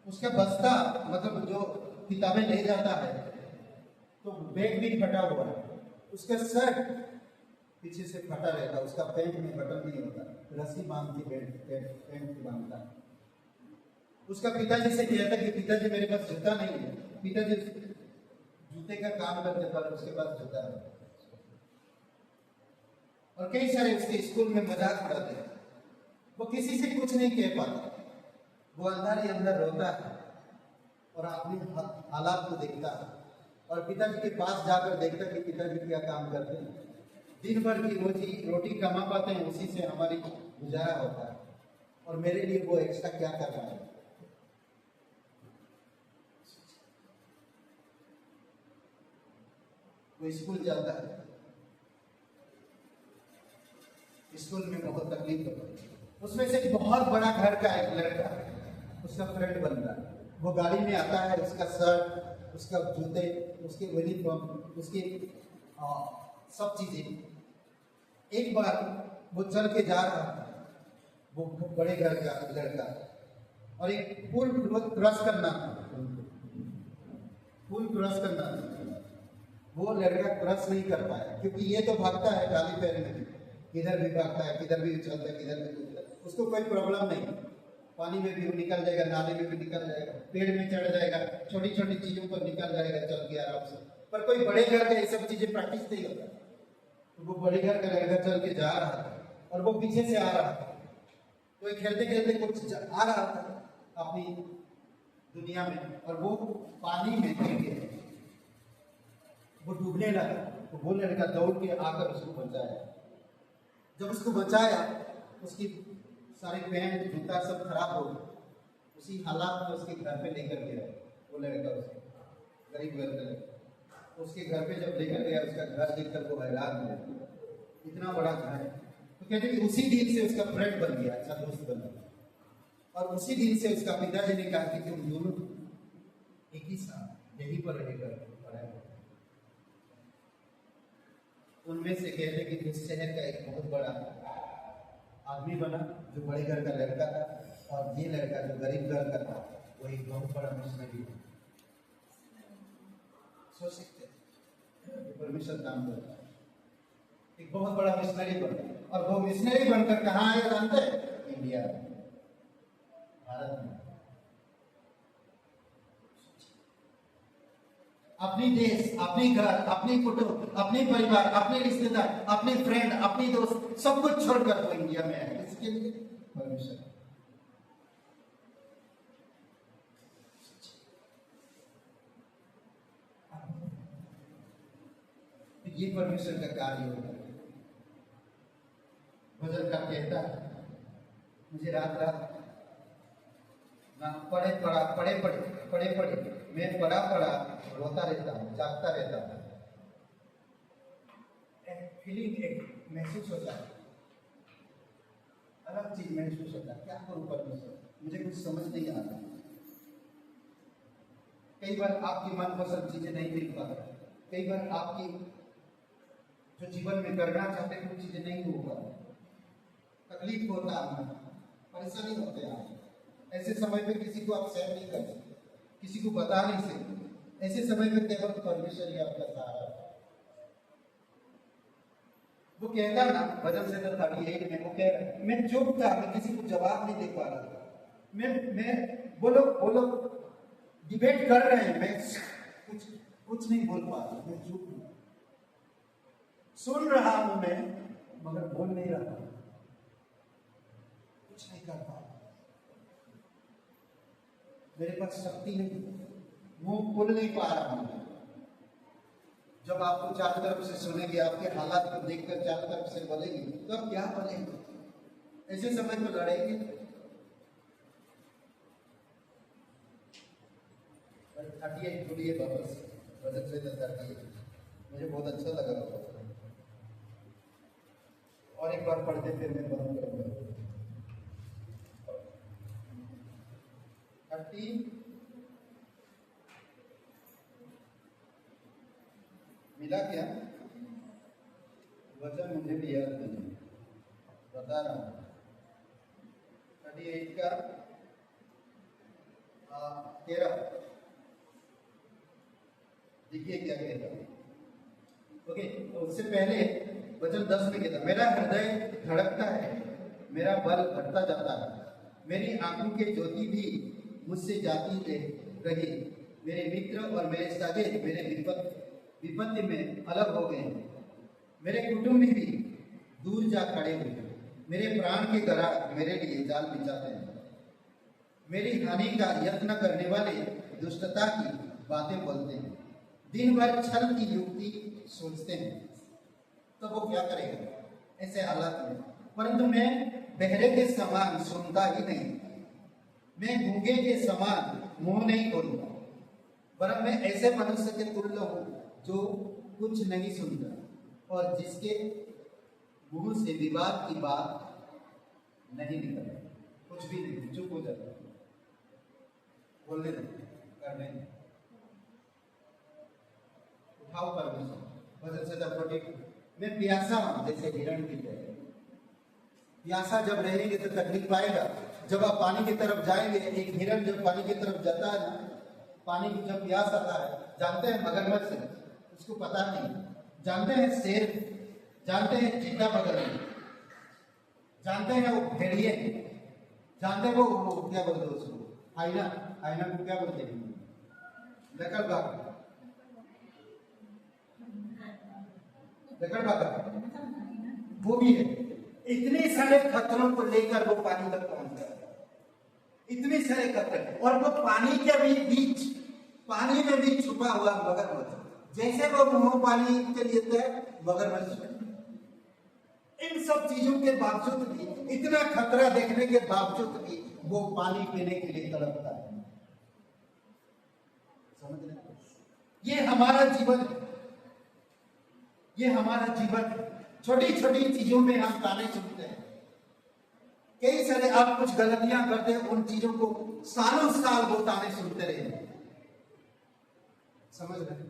उसका बस्ता मतलब जो किताबें ले जाता है तो बैग भी फटा हुआ है, उसका शर्ट पीछे से फटा रहता है, उसका पैंट में बटन नहीं होता, रस्सी बांध के पैंट बांधता है। उसका पिताजी से कहता है कि पिताजी मेरे पास जूता नहीं है। पिताजी जूते का काम करते पर उसके पास जूता है। और कई सारे उसके स्कूल में मजाक उड़ाते हैं, वो किसी से कुछ नहीं कह पाता, वो अंदर ही अंदर रोता है और अपने हालात को देखता है और पिताजी के पास जाकर देखता है कि पिताजी क्या काम करते हैं। दिन भर की रोटी कमा पाते हैं, उसी से हमारी गुजारा होता है और मेरे लिए वो एक्स्ट्रा क्या कर रहा है। वो स्कूल जाता है, स्कूल में बहुत तकलीफ होती है। उसमें से बहुत बड़ा घर का एक लड़का उसका फ्रेंड बनता है। वो गाड़ी में आता है, उसका शर्ट, उसका जूते, उसके यूनिफॉर्म, उसकी सब चीजें। एक बार वो चल के जा रहा था, वो बड़े घर का लड़का, और एक पुल क्रॉस करना था, वो लड़का क्रॉस नहीं कर पाया क्योंकि ये तो भागता है खाली पैर में, किधर भी भागता है, किधर भी उछलता है, किधर भी कूदता है, उसको कोई प्रॉब्लम नहीं। पानी में भी वो निकल जाएगा, नाले में भी निकल जाएगा, पेड़ में चढ़ जाएगा, छोटी छोटी चीजों पर निकल जाएगा चल के आराम से। पर कोई बड़े घर का ये सब चीजें प्रैक्टिस नहीं होता। तो वो बड़े घर का लड़का चल के जा रहा था और वो पीछे से आ रहा था, तो खेलते खेलते कुछ आ रहा था अपनी दुनिया में और वो पानी में गिर गया, वो डूबने लगा। तो वो लड़का दौड़ के आकर उसको बचाया। जब उसको बचाया, उसकी सारे पैंट जूता सब खराब हो गए, उसी हालात में उसके घर पे लेकर गया वो लड़का, उसको गरीब घर का लड़का। उसके घर पे जब लेकर गया, उसका घर देखकर वो हैरान हो गया, इतना बड़ा घर है। तो कहते कि उसी दिन से उसका फ्रेंड बन गया, अच्छा दोस्त बन गया। और उसी दिन से उसका पिताजी ने कहा कि तुम दोनों एक ही साथ यहीं पर रहकर पढ़ाई। उनमें से कहते कि इस शहर का एक बहुत बड़ा आदमी बना जो बड़े घर का लड़का था, और ये लड़का जो गरीब घर का था वो एक बहुत बड़ा मिशनरी था। सोच सकते हैं परमेश्वर काम करता है, एक बहुत बड़ा मिशनरी बना, और वो मिशनरी बनकर कहाँ आया जानते हैं? इंडिया, भारत में। अपनी देश, अपनी घर, अपनी कुटुंब, अपने परिवार, अपने रिश्तेदार, अपने फ्रेंड, अपनी दोस्त, सब कुछ छोड़कर वो इंडिया में आए। इसके लिए परमेश्वर। ये परमेश्वर का कार्य होता है। भजन का कहता है मुझे रात रात ना पड़े मैं पड़ा रोता रहता हूँ, जागता रहता हूँ। एक फीलिंग एक महसूस होता है, अलग चीज महसूस होता है। क्या करूँ परमेश्वर, मुझे कुछ समझ नहीं आता। कई बार आपकी मनपसंद चीजें नहीं मिल पाती, कई बार आपकी जो जीवन में करना चाहते हैं वो चीजें नहीं हो पाती, तकलीफ होता है, परेशानी होते हैं। ऐसे समय पे किसी को आप शेयर नहीं कर सकते, किसी को बता नहीं सकते। ऐसे समय पे केवल परमेश्वर ही आपका सहारा है। वो कहता ना भजन से 38 में, वो कह रहा है मैं चुप था, मैं किसी को जवाब नहीं दे पा रहा था। मैं वो लोग डिबेट कर रहे हैं, मैं कुछ नहीं बोल पा रहा, मैं चुप हूं। सुन रहा हूं मैं, मगर बोल नहीं रहा, कुछ नहीं कर पा रहा। मेरे पास शक्ति नहीं, मुंह खोल नहीं पा रहा हूं। जब आपको चारों तरफ से सुनेंगे, आपके हालात को देखकर चारों तरफ से बोलेंगे, तो आप क्या बोलेंगे? ऐसे समय में लड़ेंगे। 38 बोलिए वापस, भजन से 38 मुझे बहुत अच्छा लगा वापस। और एक बार पढ़ते फिर मैं बंद करूंगा। 30 मिला क्या? वचन मुझे भी याद नहीं, बता रहा हूँ। 38 का 13 देखिए क्या कहता है। ओके, तो उससे पहले वचन 10 में कहता, मेरा हृदय धड़कता है, मेरा बल घटता जाता है, मेरी आंखों की ज्योति भी मुझसे जाती रही। मेरे मित्र और मेरे सागे मेरे विपत्ति में अलग हो गए। मेरे कुटुंब भी दूर जा खड़े हुए। मेरे प्राण के ग्राहक मेरे लिए जाल बिछाते हैं। मेरी हानि का यत्न करने वाले दुष्टता की बातें बोलते हैं, दिन भर छल की युक्ति सोचते हैं। तो वो क्या करेगा ऐसे हालात में? परंतु मैं बहरे के समान सुनता ही नहीं, मैं गूंगे के समान मुंह नहीं खोलूंगा, वरन मैं ऐसे मनुष्य के तुल्य हूं जो कुछ नहीं सुनता और जिसके मुंह से विवाद की बात नहीं निकलती। कुछ भी नहीं, चुप हो जाता, बोलने नहीं, करने नहीं। उठाओ परमेश्वर। भजन से 42 मैं प्यासा हूं जैसे हिरण की तरह। प्यासा जब रहेंगे तो तकलीफ आएगा। जब आप पानी की तरफ जाएंगे, एक हिरण जब पानी की तरफ जाता है ना, पानी की जब प्यास आता है, जानते हैं मगरमच्छ है, उसको पता नहीं, जानते हैं शेर, जानते हैं चीता मगरमच्छ, जानते हैं वो भेड़िए, जानते हैं वो क्या बोलते हैं उसको, आईना को क्या बोलते हैं? लकड़बाग, वो भी है। इतने सारे खतरों को लेकर वो पानी तक पहुंच गया, इतने सारे खतरे, और वो पानी के भी बीच, पानी में भी छुपा हुआ मगरमच्छ। जैसे वो मुंह पानी के लिए थे, मगरमच्छ। इन सब चीजों के बावजूद भी, इतना खतरा देखने के बावजूद भी वो पानी पीने के लिए तड़पता है। समझ रहे? ये हमारा जीवन है, ये हमारा जीवन है। छोटी छोटी चीजों में हम ताने सुनते हैं। कई सारे आप कुछ गलतियां करते हैं, उन चीजों को सालों साल वो ताने सुनते रहे। समझ रहे?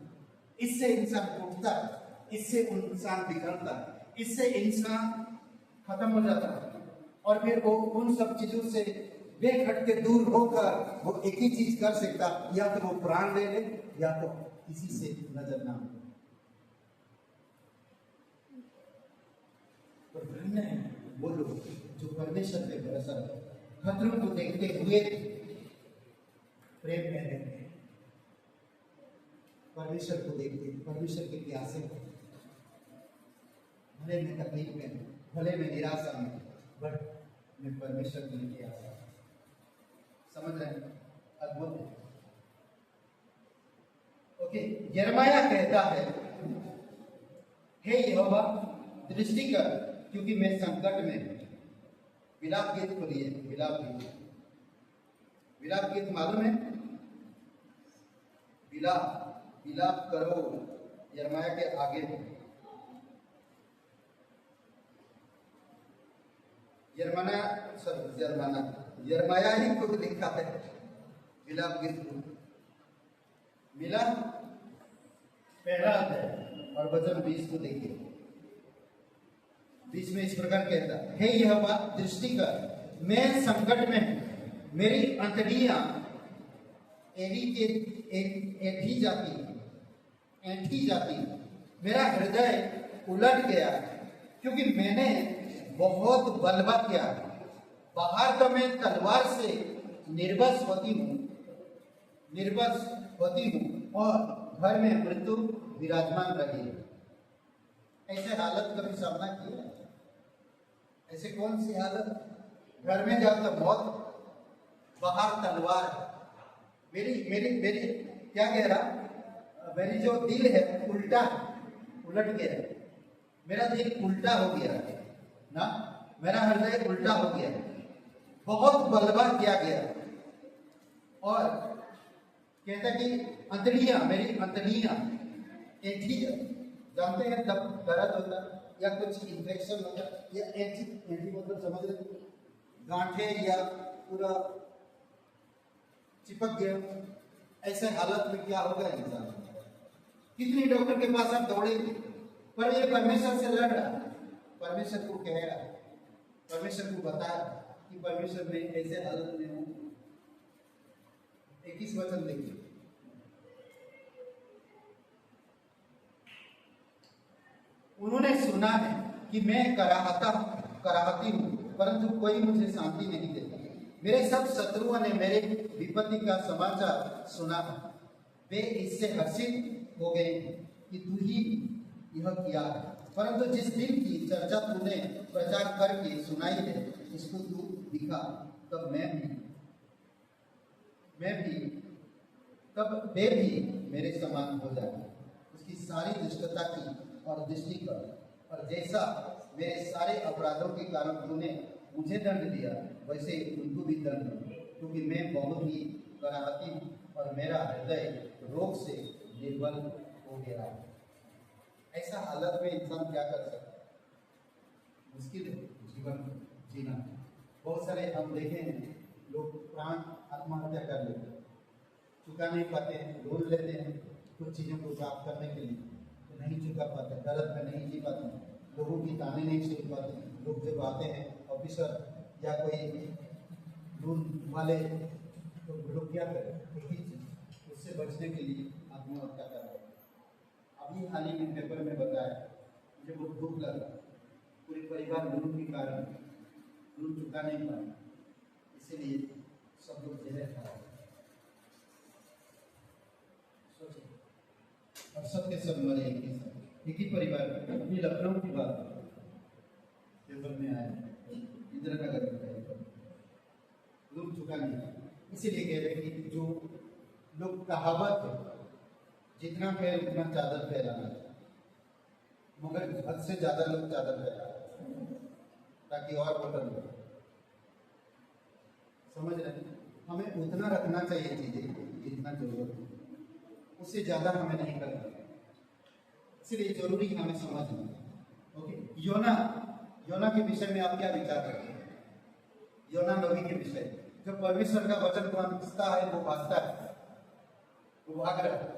इससे इंसान टूटता है, इससे इंसान बिगड़ता है, इससे इंसान खत्म हो जाता है। और फिर वो उन सब चीजों से बेखट के दूर होकर वो एक ही चीज कर सकता, या तो वो प्राण ले ले, या तो किसी से नजर ना हो। तो धन्य है वो लोग जो परमेश्वर पे भरोसा रखते, खतरों को देखते हुए प्रेम में रहते हैं, परमेश्वर को देखते, परमेश्वर के प्यासे होते। भले में तकलीफ में, भले में निराशा में, बट मैं परमेश्वर के लिए आशा। समझ रहे हैं? अद्भुत है। ओके, यिर्मयाह कहता है, हे यहोवा दृष्टि कर, क्योंकि मैं संकट में हूं। विलाप गीत बोलिए, विलाप गीत। विलाप गीत मालूम है? विलाप, विलाप करो यरमाया के आगे। यरमाया ही खुद लिखा है विलाप गीत को। मिला पहला है और वचन 20 को देखिए। 20 में इस प्रकार कहता, हे यहोवा दृष्टि कर, मैं संकट में हूं, मेरी अंतड़ियां ऐठी जाती, मेरा हृदय उलट गया, क्योंकि मैंने बहुत बलवा किया। बाहर तो मैं तलवार से निर्वश होती हूँ और घर में मृत्यु विराजमान रही है। ऐसे हालत कभी सामना किया? ऐसे कौन सी हालत? घर में जाओ तो मौत, बाहर तलवार। मेरी क्या कह रहा, मेरी जो दिल है उलट गया, मेरा दिल उल्टा हो गया ना, मेरा हृदय उल्टा हो गया, बहुत बलवा किया गया। और कहता कि मेरी अंतड़ियां ऐठी, जानते हैं जब दर्द होता या कुछ इन्फेक्शन होता या ऐठी मतलब समझ रहे, गांठे या पूरा चिपक गया, ऐसे हालत में क्या होगा इंसान? कितनी डॉक्टर के पास आप दौड़ेंगे, पर ये परमेश्वर से लड़ रहा, परमेश्वर को कह रहा, परमेश्वर को बता कि परमेश्वर में ऐसे हालत में हूं। 21 वचन देखिए। उन्होंने सुना है कि मैं कराहती हूं, परंतु कोई मुझे शांति नहीं देता। मेरे सब शत्रुओं ने मेरे विपत्ति का समाचार सुना है, वे इससे हर्षित हो गए कि तू ही यह किया है। परंतु जिस दिन की चर्चा तूने प्रचार करके सुनाई है, इसको तू दिखा, तब वे भी मेरे समान हो जाए। उसकी सारी दुष्टता की और दृष्टि कर, और जैसा मेरे सारे अपराधों के कारण तूने मुझे दंड दिया, वैसे उनको भी दंड दो, क्योंकि मैं बहुत ही कराहती हूँ और मेरा हृदय रोग से निर्बल हो गया है। ऐसा हालत में इंसान क्या कर सकता है? मुश्किल है जीवन जीना। बहुत सारे हम देखे हैं, लोग प्राण आत्महत्या कर लेते हैं, चुका नहीं पाते हैं, लोन लेते हैं कुछ चीज़ों को प्राप्त करने के लिए, तो नहीं चुका पाते, दर्द में नहीं जी पाते, लोगों की ताने नहीं सुन पाते। लोग जब आते हैं ऑफिसर या कोई लोन वाले, तो लोग क्या करें? एक ही चीज़, उससे बचने के लिए आत्महत्या कर रहे हैं। अभी हाल ही में पेपर में बताया, मुझे बहुत दुख लगा, पूरे परिवार लोन के कारण लोन चुका नहीं पाए, इसीलिए सब लोग जहर खा रहे हैं। और सबके सब मरे एक ही परिवार में। अभी लखनऊ की बात पेपर में आया, इंदिरा नगर में लोग चुका नहीं, इसीलिए कह रहे कि जो लोग कहावत है, जितना पैर उतना चादर फैलाना, मगर हद से ज्यादा लोग चादर फैला ताकि और बटन हो। समझ रहे? हमें उतना रखना चाहिए चीजें जितना जरूरत है, उससे ज्यादा हमें नहीं करना, इसलिए जरूरी हमें समझना। ओके, योना के विषय में आप क्या विचार करते हैं? योना नबी के विषय, जो परमेश्वर का वचन पहुंचता है वो भागता है, वो भाग रहा है।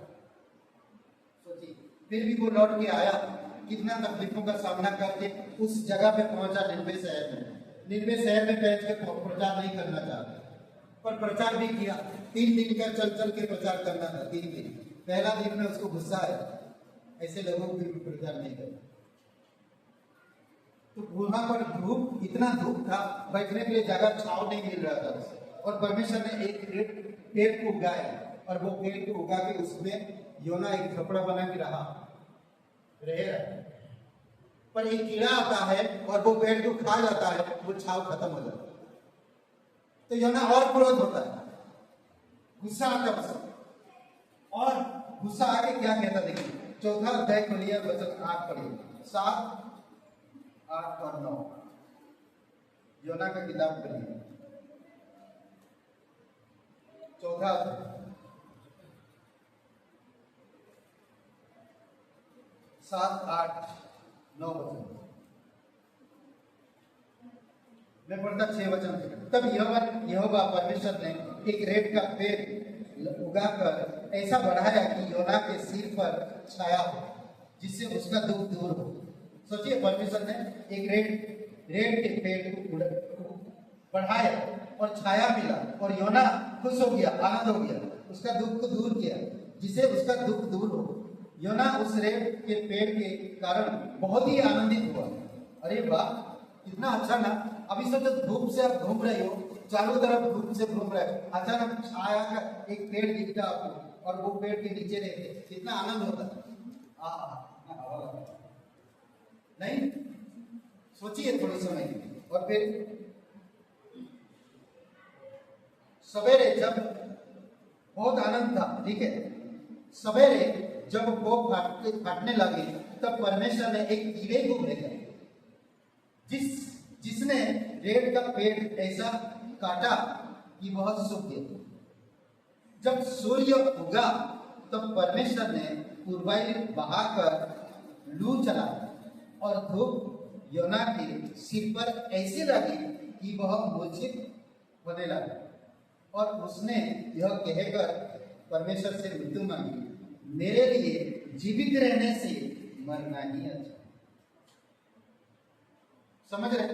सोचिए, फिर भी वो लौट के आया, कितना तकलीफों का सामना करके उस जगह पे पहुंचा, निनवे शहर में। निनवे शहर में बैठ के प्रचार नहीं करना चाहता, पर प्रचार भी किया। 3 दिन का चल के प्रचार करना था। 3 दिन, पहला दिन में उसको गुस्सा आया, ऐसे लोगों को भी प्रचार नहीं करना। तो वहां पर धूप, इतना धूप था, बैठने के लिए जगह छाव नहीं मिल रहा था उसे, और परमेश्वर ने एक पेड़ को उगाया, और वो पेड़ को उगा के उसमें योना एक झोपड़ा बना के रहा। पर एक कीड़ा आता है और वो पेड़ को खा जाता है, वो छाव खत्म हो जाता है। तो योना और क्रोध होता है, गुस्सा आता है, और गुस्सा आके क्या कहता देखिए, 4 अध्याय खोलिए, वचन 8 पढ़िए, 7, 8 और 9। योना का किताब पढ़िए, 4 अध्याय 7, 8, 9 वचन। मैं पढ़ता 6 वचन से। तब यहोवा परमेश्वर ने एक रेत का पेड़ उगाकर ऐसा बढ़ाया कि योना के सिर पर छाया हो, जिससे उसका दुख दूर हो। सोचिए, परमेश्वर ने एक रेत के पेड़ को बढ़ाया और छाया मिला और योना खुश हो गया, आनंद हो गया, उसका दुख को दूर किया, जिससे उसका दुख दूर हो। योना उस रेत के पेड़ के कारण बहुत ही आनंदित हुआ। अरे वाह, कितना अच्छा ना। अभी सोचो, धूप से आप घूम रहे हो, चारों तरफ धूप से घूम रहे हो, अचानक छाया का एक पेड़ दिखता आपको और वो पेड़ के नीचे रहते, कितना आनंद होता है। नहीं, सोचिए थोड़ी समय के लिए। और फिर सवेरे जब बहुत आनंद था, ठीक है, सवेरे जब वो फाटने लगे तब परमेश्वर ने एक कीड़े को भेजा जिसने रेत का पेड़ ऐसा काटा कि वह सूख गया। जब सूर्य उगा तब परमेश्वर ने पूर्वाई बहाकर लू चला और धूप योना के सिर पर ऐसे लगी कि वह मूर्छित होने लगा, और उसने यह कहकर परमेश्वर से मृत्यु मांगी, मेरे लिए जीवित रहने से मरना ही अच्छा। समझ रहे?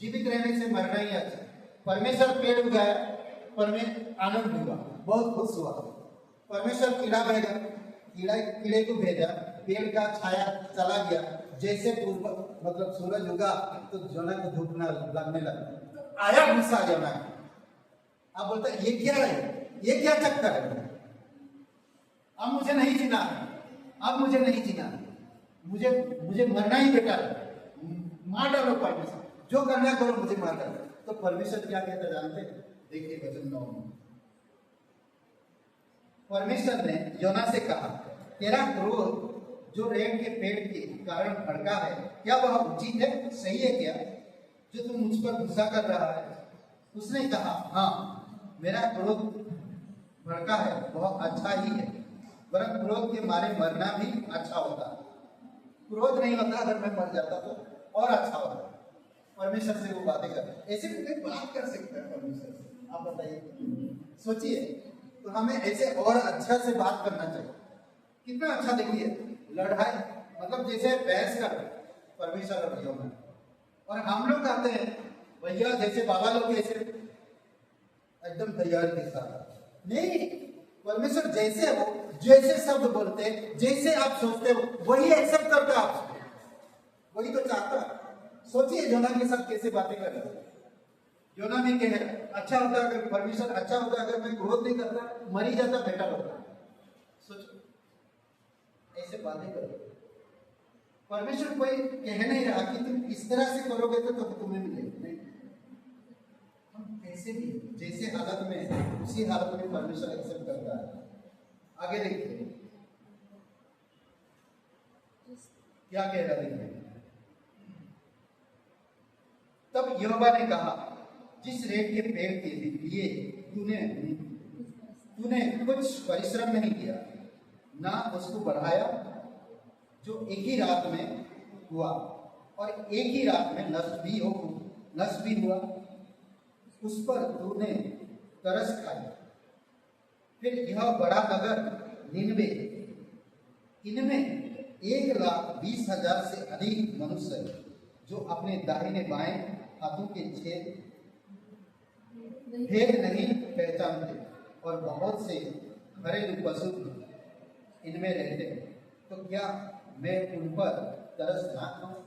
जीवित रहने से मरना ही अच्छा। परमेश्वर पेड़ उगाया, परमेश्वर आनंद हुआ, बहुत खुश हुआ। परमेश्वर कीड़े को भेजा, पेड़ का छाया चला गया। जैसे मतलब सूरज उगा तो योना को धूप न लगने लगा, आया गुस्सा योना। आप बोलते ये क्या है, ये क्या चक्कर है? अब मुझे नहीं जीना, अब मुझे नहीं जीना, मुझे मरना ही बेटा है, मार डालो परमेश्वर, जो करना करो, मुझे मार डालो। तो परमेश्वर क्या कहता जानते हैं? देखिए वचन 9 में परमेश्वर ने योना से कहा, तेरा क्रोध जो रेत के पेड़ के कारण भड़का है, क्या वह उचित है, सही है क्या, जो तू मुझ पर गुस्सा कर रहा है? उसने कहा, हाँ, मेरा क्रोध भड़का है, वह अच्छा ही है, वरन क्रोध के मारे मरना भी अच्छा होता। क्रोध नहीं होता, अगर मैं मर जाता तो और अच्छा होता। परमेश्वर से वो बातें कर, ऐसे भी कोई बात कर सकता है परमेश्वर से? आप बताइए, सोचिए। तो हमें ऐसे और अच्छा से बात करना चाहिए। कितना अच्छा, देखिए, लड़ाई मतलब जैसे बहस कर परमेश्वर और योना, और हम लोग कहते हैं भैया जैसे बाबा लोग ऐसे एकदम तैयारी के साथ नहीं। परमेश्वर जैसे हो, जैसे शब्द बोलते, जैसे आप सोचते हो, वही एक्सेप्ट करता है आपसे, वही तो चाहता है। सोचिए योना के साथ कैसे बातें कर रहे हैं। योना भी कह अच्छा होता अगर परमेश्वर अच्छा होता, अगर मैं क्रोध नहीं करता, मर ही जाता, बेटा होता। सोचो, ऐसे बातें करो। परमेश्वर कोई कह नहीं रहा कि तुम इस तरह से करोगे तो तुम्हें मिलेगा, नहीं। हम कैसे भी जैसे हालत में, उसी हालत में परमेश्वर एक्सेप्ट करता है। आगे देखिए क्या कह रहा है। तब यहोवा ने कहा, जिस रेत के पेड़ के लिए तूने कुछ परिश्रम नहीं किया, ना उसको बढ़ाया, जो एक ही रात में हुआ और एक ही रात में नष्ट भी हुआ, उस पर तूने तरस खाई। फिर यह बड़ा नगर निनवे, इनमें 1,20,000 से अधिक मनुष्य जो अपने दाहिने बाएं हाथों के भेद नहीं पहचानते, और बहुत से घरेलू पशु इनमें रहते हैं, तो क्या मैं उन पर तरस ना खाऊं?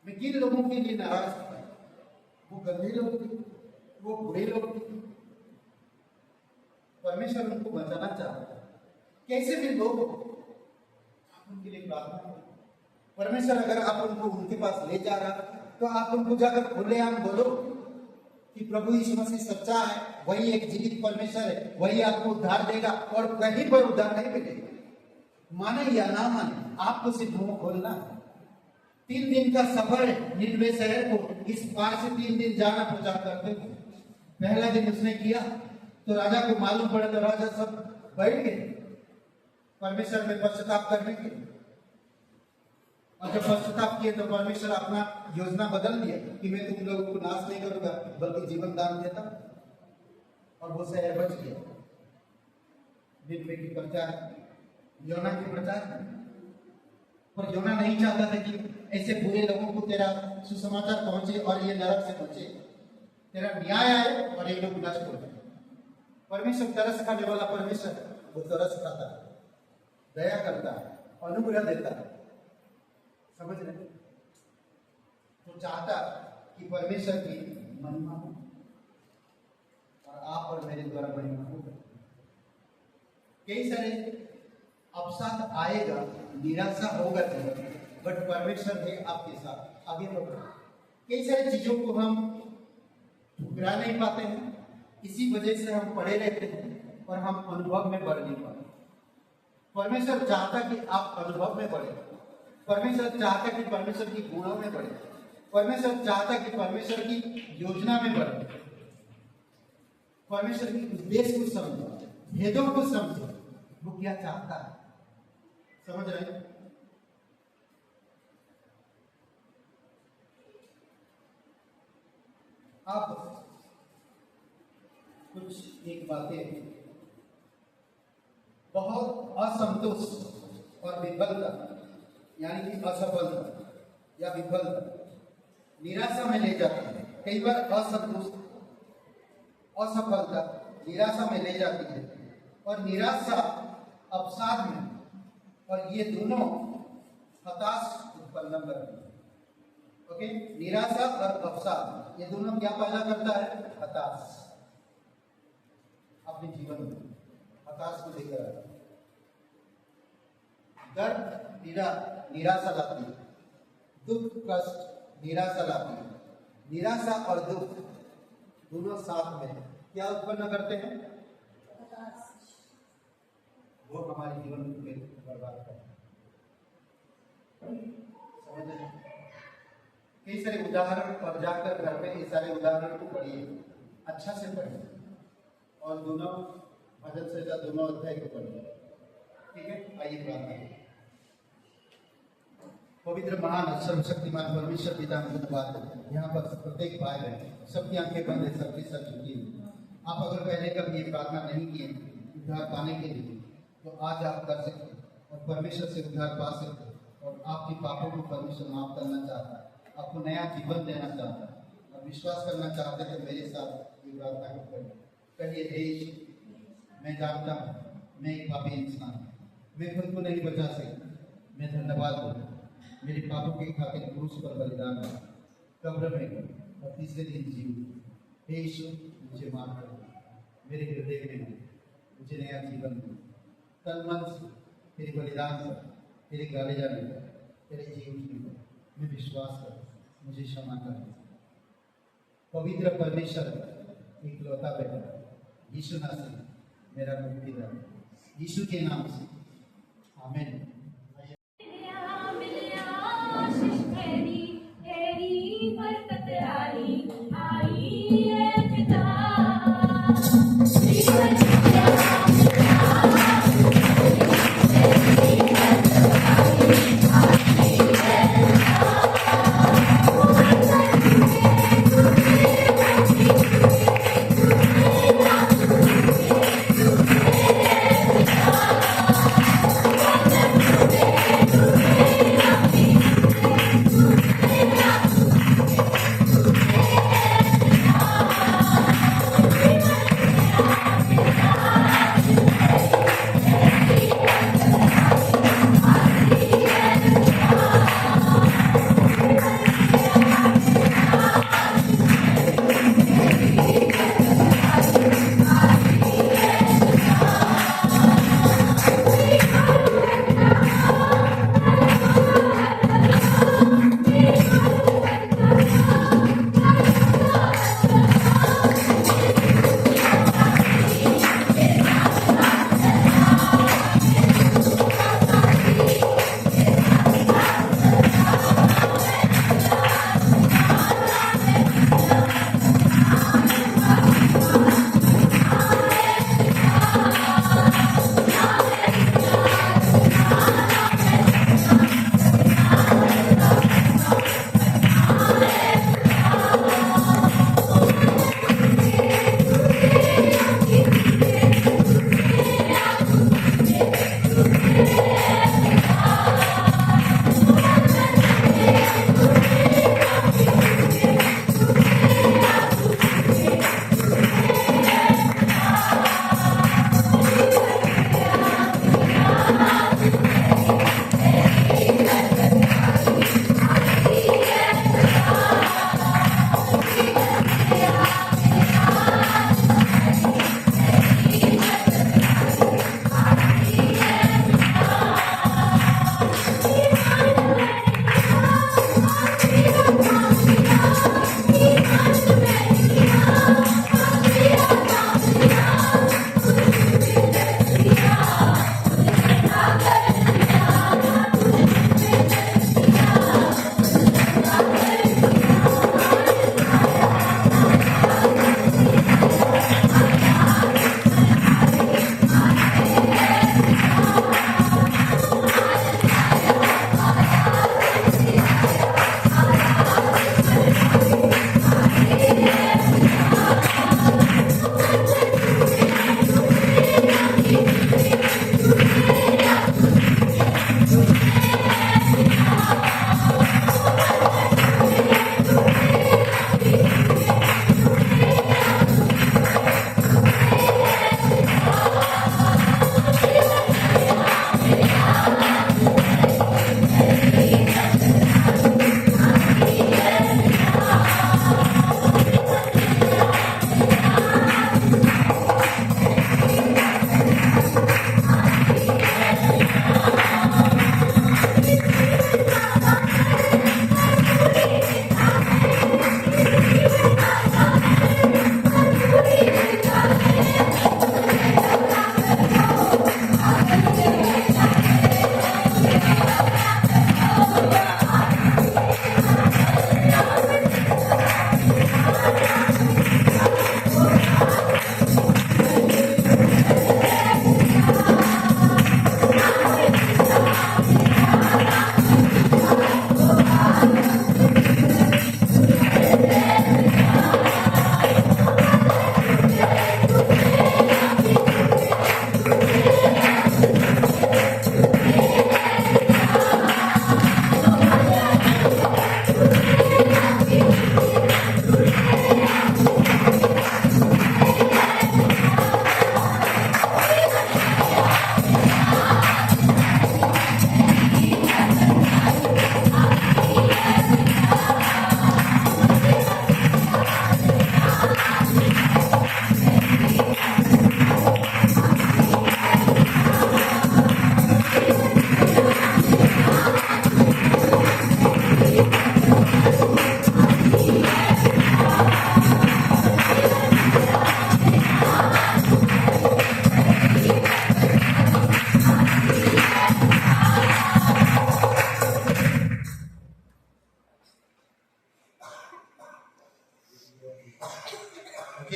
मैं किन लोगों के लिए नाराज था? वो गंदे लोग थे, वो बुरे लोग थे। परमेश्वर उनको बचाना चाहता है। कैसे भी लोग आप उनके लिए प्रार्थना करें। परमेश्वर अगर आप उनको उनके पास ले जा रहा, तो आप उनको जाकर खुलेआम बोलो कि प्रभु यीशु मसीह सच्चा है, वही एक जीवित परमेश्वर है, वही आपको उद्धार देगा, और कहीं पर उद्धार नहीं मिलेगा। माने या ना माने, आपको सिर्फ मुंह खोलना है। 3 दिन का सफर है निनवे शहर को इस पार से 3 दिन जाना प्रचार करते थे। पहला दिन उसने किया तो राजा को मालूम पड़ा, तो राजा सब बैठ गए परमेश्वर में पश्चाताप करने के लिए। और जब पश्चाताप किए तो परमेश्वर अपना योजना बदल दिया कि मैं तुम लोगों को नाश नहीं करूंगा बल्कि जीवन दान देता, और वो शहर बच गया। निनवे की प्रचार, योना की प्रचार, पर योना नहीं चाहता था कि ऐसे बुरे लोगों को तेरा सुसमाचार पहुंचे और ये नरक से बचे, तेरा न्याय आए और ये लोग नष्ट हो जाए। परमेश्वर तरस खाने वाला परमेश्वर, वो तरस खाता है, दया करता है, अनुग्रह देता है, समझ रहे? तो चाहता कि परमेश्वर की महिमा हो और आप और मेरे द्वारा महिमा हो। कई सारे अवसाद आएगा, निराशा होगा जीवन, बट परमेश्वर है आपके साथ, आगे बढ़ो। कई सारी चीजों को हम ठुकरा नहीं पाते हैं, इसी वजह से हम पड़े रहते हैं और हम अनुभव में बढ़ नहीं पाते। परमेश्वर चाहता कि आप अनुभव में बढ़े, परमेश्वर चाहता कि परमेश्वर की गुणों में बढ़े, परमेश्वर चाहता कि परमेश्वर की योजना में बढ़े, परमेश्वर के उद्देश्य को समझो, भेदों को समझो, वो क्या चाहता है, समझ रहे हैं? अब कुछ एक बातें, बहुत असंतोष और विफलता यानी कि असफलता या विफलता निराशा में ले जाती है। कई बार असंतोष, असफलता निराशा में ले जाती है, और निराशा अवसाद में, और ये दोनों हताश उत्पन्न करती है। ओके, निराशा और अवसाद ये दोनों क्या पैदा करता है? हताश। अपने जीवन में हताश को लेकर आता है। दर्द निराशा लाती है, दुख कष्ट निराशा लाती है। निराशा और दुख दोनों साथ में क्या उत्पन्न करते हैं? वो हमारे जीवन को बर्बाद करते हैं। समझ रहे हैं? कई सारे उदाहरण पर जाकर घर में इस सारे उदाहरण को पढ़िए, अच्छा से पढ़िए, और दोनों भजन से दोनों अध्याय को पढ़िए। ठीक है, आइए प्रार्थना करें। पवित्र महान सर्वशक्तिमान परमेश्वर पिता में धन्यवाद। यहाँ पर प्रत्येक भाई बहन सबकी आंखें बंद है, सबकी सर झुकी हुई। आप अगर पहले कभी ये प्रार्थना नहीं किए उद्धार पाने के लिए, तो आज आप कर सकते हैं और परमेश्वर से उद्धार पा सकते हैं, और आपके पापों को परमेश्वर माफ करना चाहता है, आपको नया जीवन देना चाहता है, और विश्वास करना चाहते हैं तो मेरे साथ ये प्रार्थना को करें। कहिए, हे यीशु, मैं जानता हूँ मैं एक पापी इंसान हूँ, मैं खुद को नहीं बचा सकता, मैं धन्यवाद दूँ मेरे पापों के खातिर क्रूस पर बलिदान हुआ, कब्र में गया और तीसरे दिन जी उठा। हे यीशु, मुझे माफ कर, मेरे हृदय में मुझे नया जीवन दो, तन मन से तेरे बलिदान पर, तेरे गाले जाने पर, तेरे जी उठने पर मैं विश्वास कर, मुझे क्षमा कर। पवित्र परमेश्वर इकलौता बेटा यीशु मसीह मेरा मुक्तिदाता, यीशु के नाम से आमीन।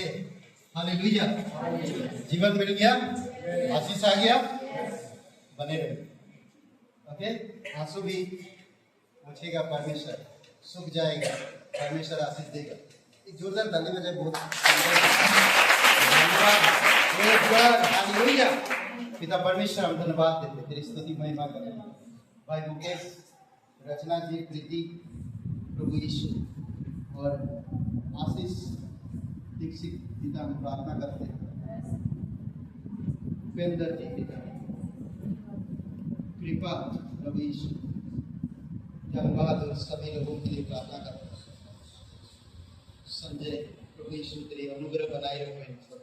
Okay, hallelujah. जीवन मिल गया, आशीष आ गया, बने रहे। ओके, आंसू भी पूछेगा परमेश्वर, सूख जाएगा, परमेश्वर आशीष देगा। एक जोरदार ताली बजाए। बहुत धन्यवाद, हालेलुया। पिता परमेश्वर, हम धन्यवाद देते, तेरी स्तुति महिमा करें। भाई मुकेश, रचना जी, प्रीति, प्रभु यीशु और आशीष दीक्षित, पिता हम प्रार्थना करते हैं। उपेंद्र जी, पिता कृपा, प्रभु यीशु, धन्यवाद, और सभी लोगों के लिए प्रार्थना करते हैं। संजय, प्रभु यीशु तेरी अनुग्रह बनाए रखो, इन सब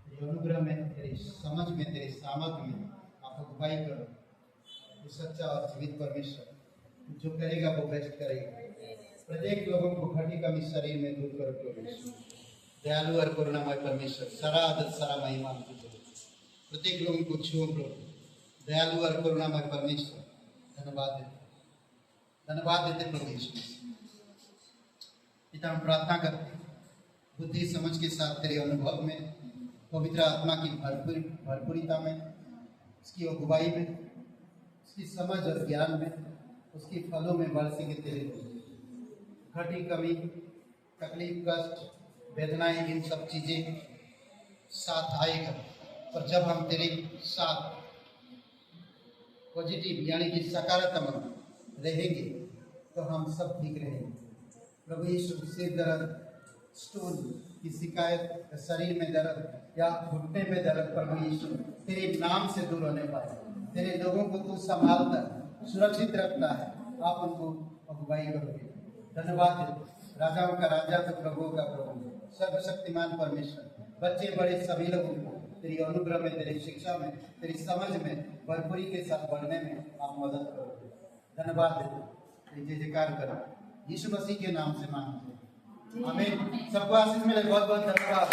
तेरी अनुग्रह में, तेरी समझ में, तेरी सामर्थ में आप अगुवाई करो। तू सच्चा और जीवित परमेश्वर, जो करेगा वो बेस्ट करेगा। प्रत्येक लोगों को घटी कमी शरीर में दूर करो प्रभु यीशु। दयालु और करुणामय परमेश्वर, सारा आदर सारा महिमा तुझे। प्रत्येक लोगों को छुओ प्रभु। दयालु और करुणामय परमेश्वर, धन्यवाद देते प्रभु यीशु। पिता हम प्रार्थना करते हैं, बुद्धि समझ के साथ तेरे अनुभव में, पवित्र आत्मा की भरपूरिता में, उसकी अगुवाई में, उसकी समझ और ज्ञान में, उसकी फलों में बरसेंगे तेरे लोग। घटी कमी, तकलीफ, कष्ट, वेदनाएं, इन सब चीजें साथ आएगा। और जब हम तेरे साथ पॉजिटिव यानी कि सकारात्मक रहेंगे तो हम सब ठीक रहेंगे। प्रभु यीशु, सिर दर्द, स्टोन की शिकायत, शरीर में दर्द या घुटने में दर्द, प्रभु यीशु तेरे नाम से दूर होने पाए। तेरे लोगों को तू संभालता है, सुरक्षित रखता है, आप उनको अगुवाई करोगे। धन्यवाद देते, राजाओं का राजा तो प्रभुओं का प्रभु, सर्वशक्तिमान परमेश्वर, बच्चे बड़े सभी लोगों को तेरी अनुग्रह में, तेरी शिक्षा में, तेरी समझ में, भरपूरी के साथ बढ़ने में आप मदद करोगे। धन्यवाद देते, जय जयकार करो यीशु मसीह के नाम से मांगते हैं, आमीन। सबको आशीष मिले, बहुत बहुत धन्यवाद।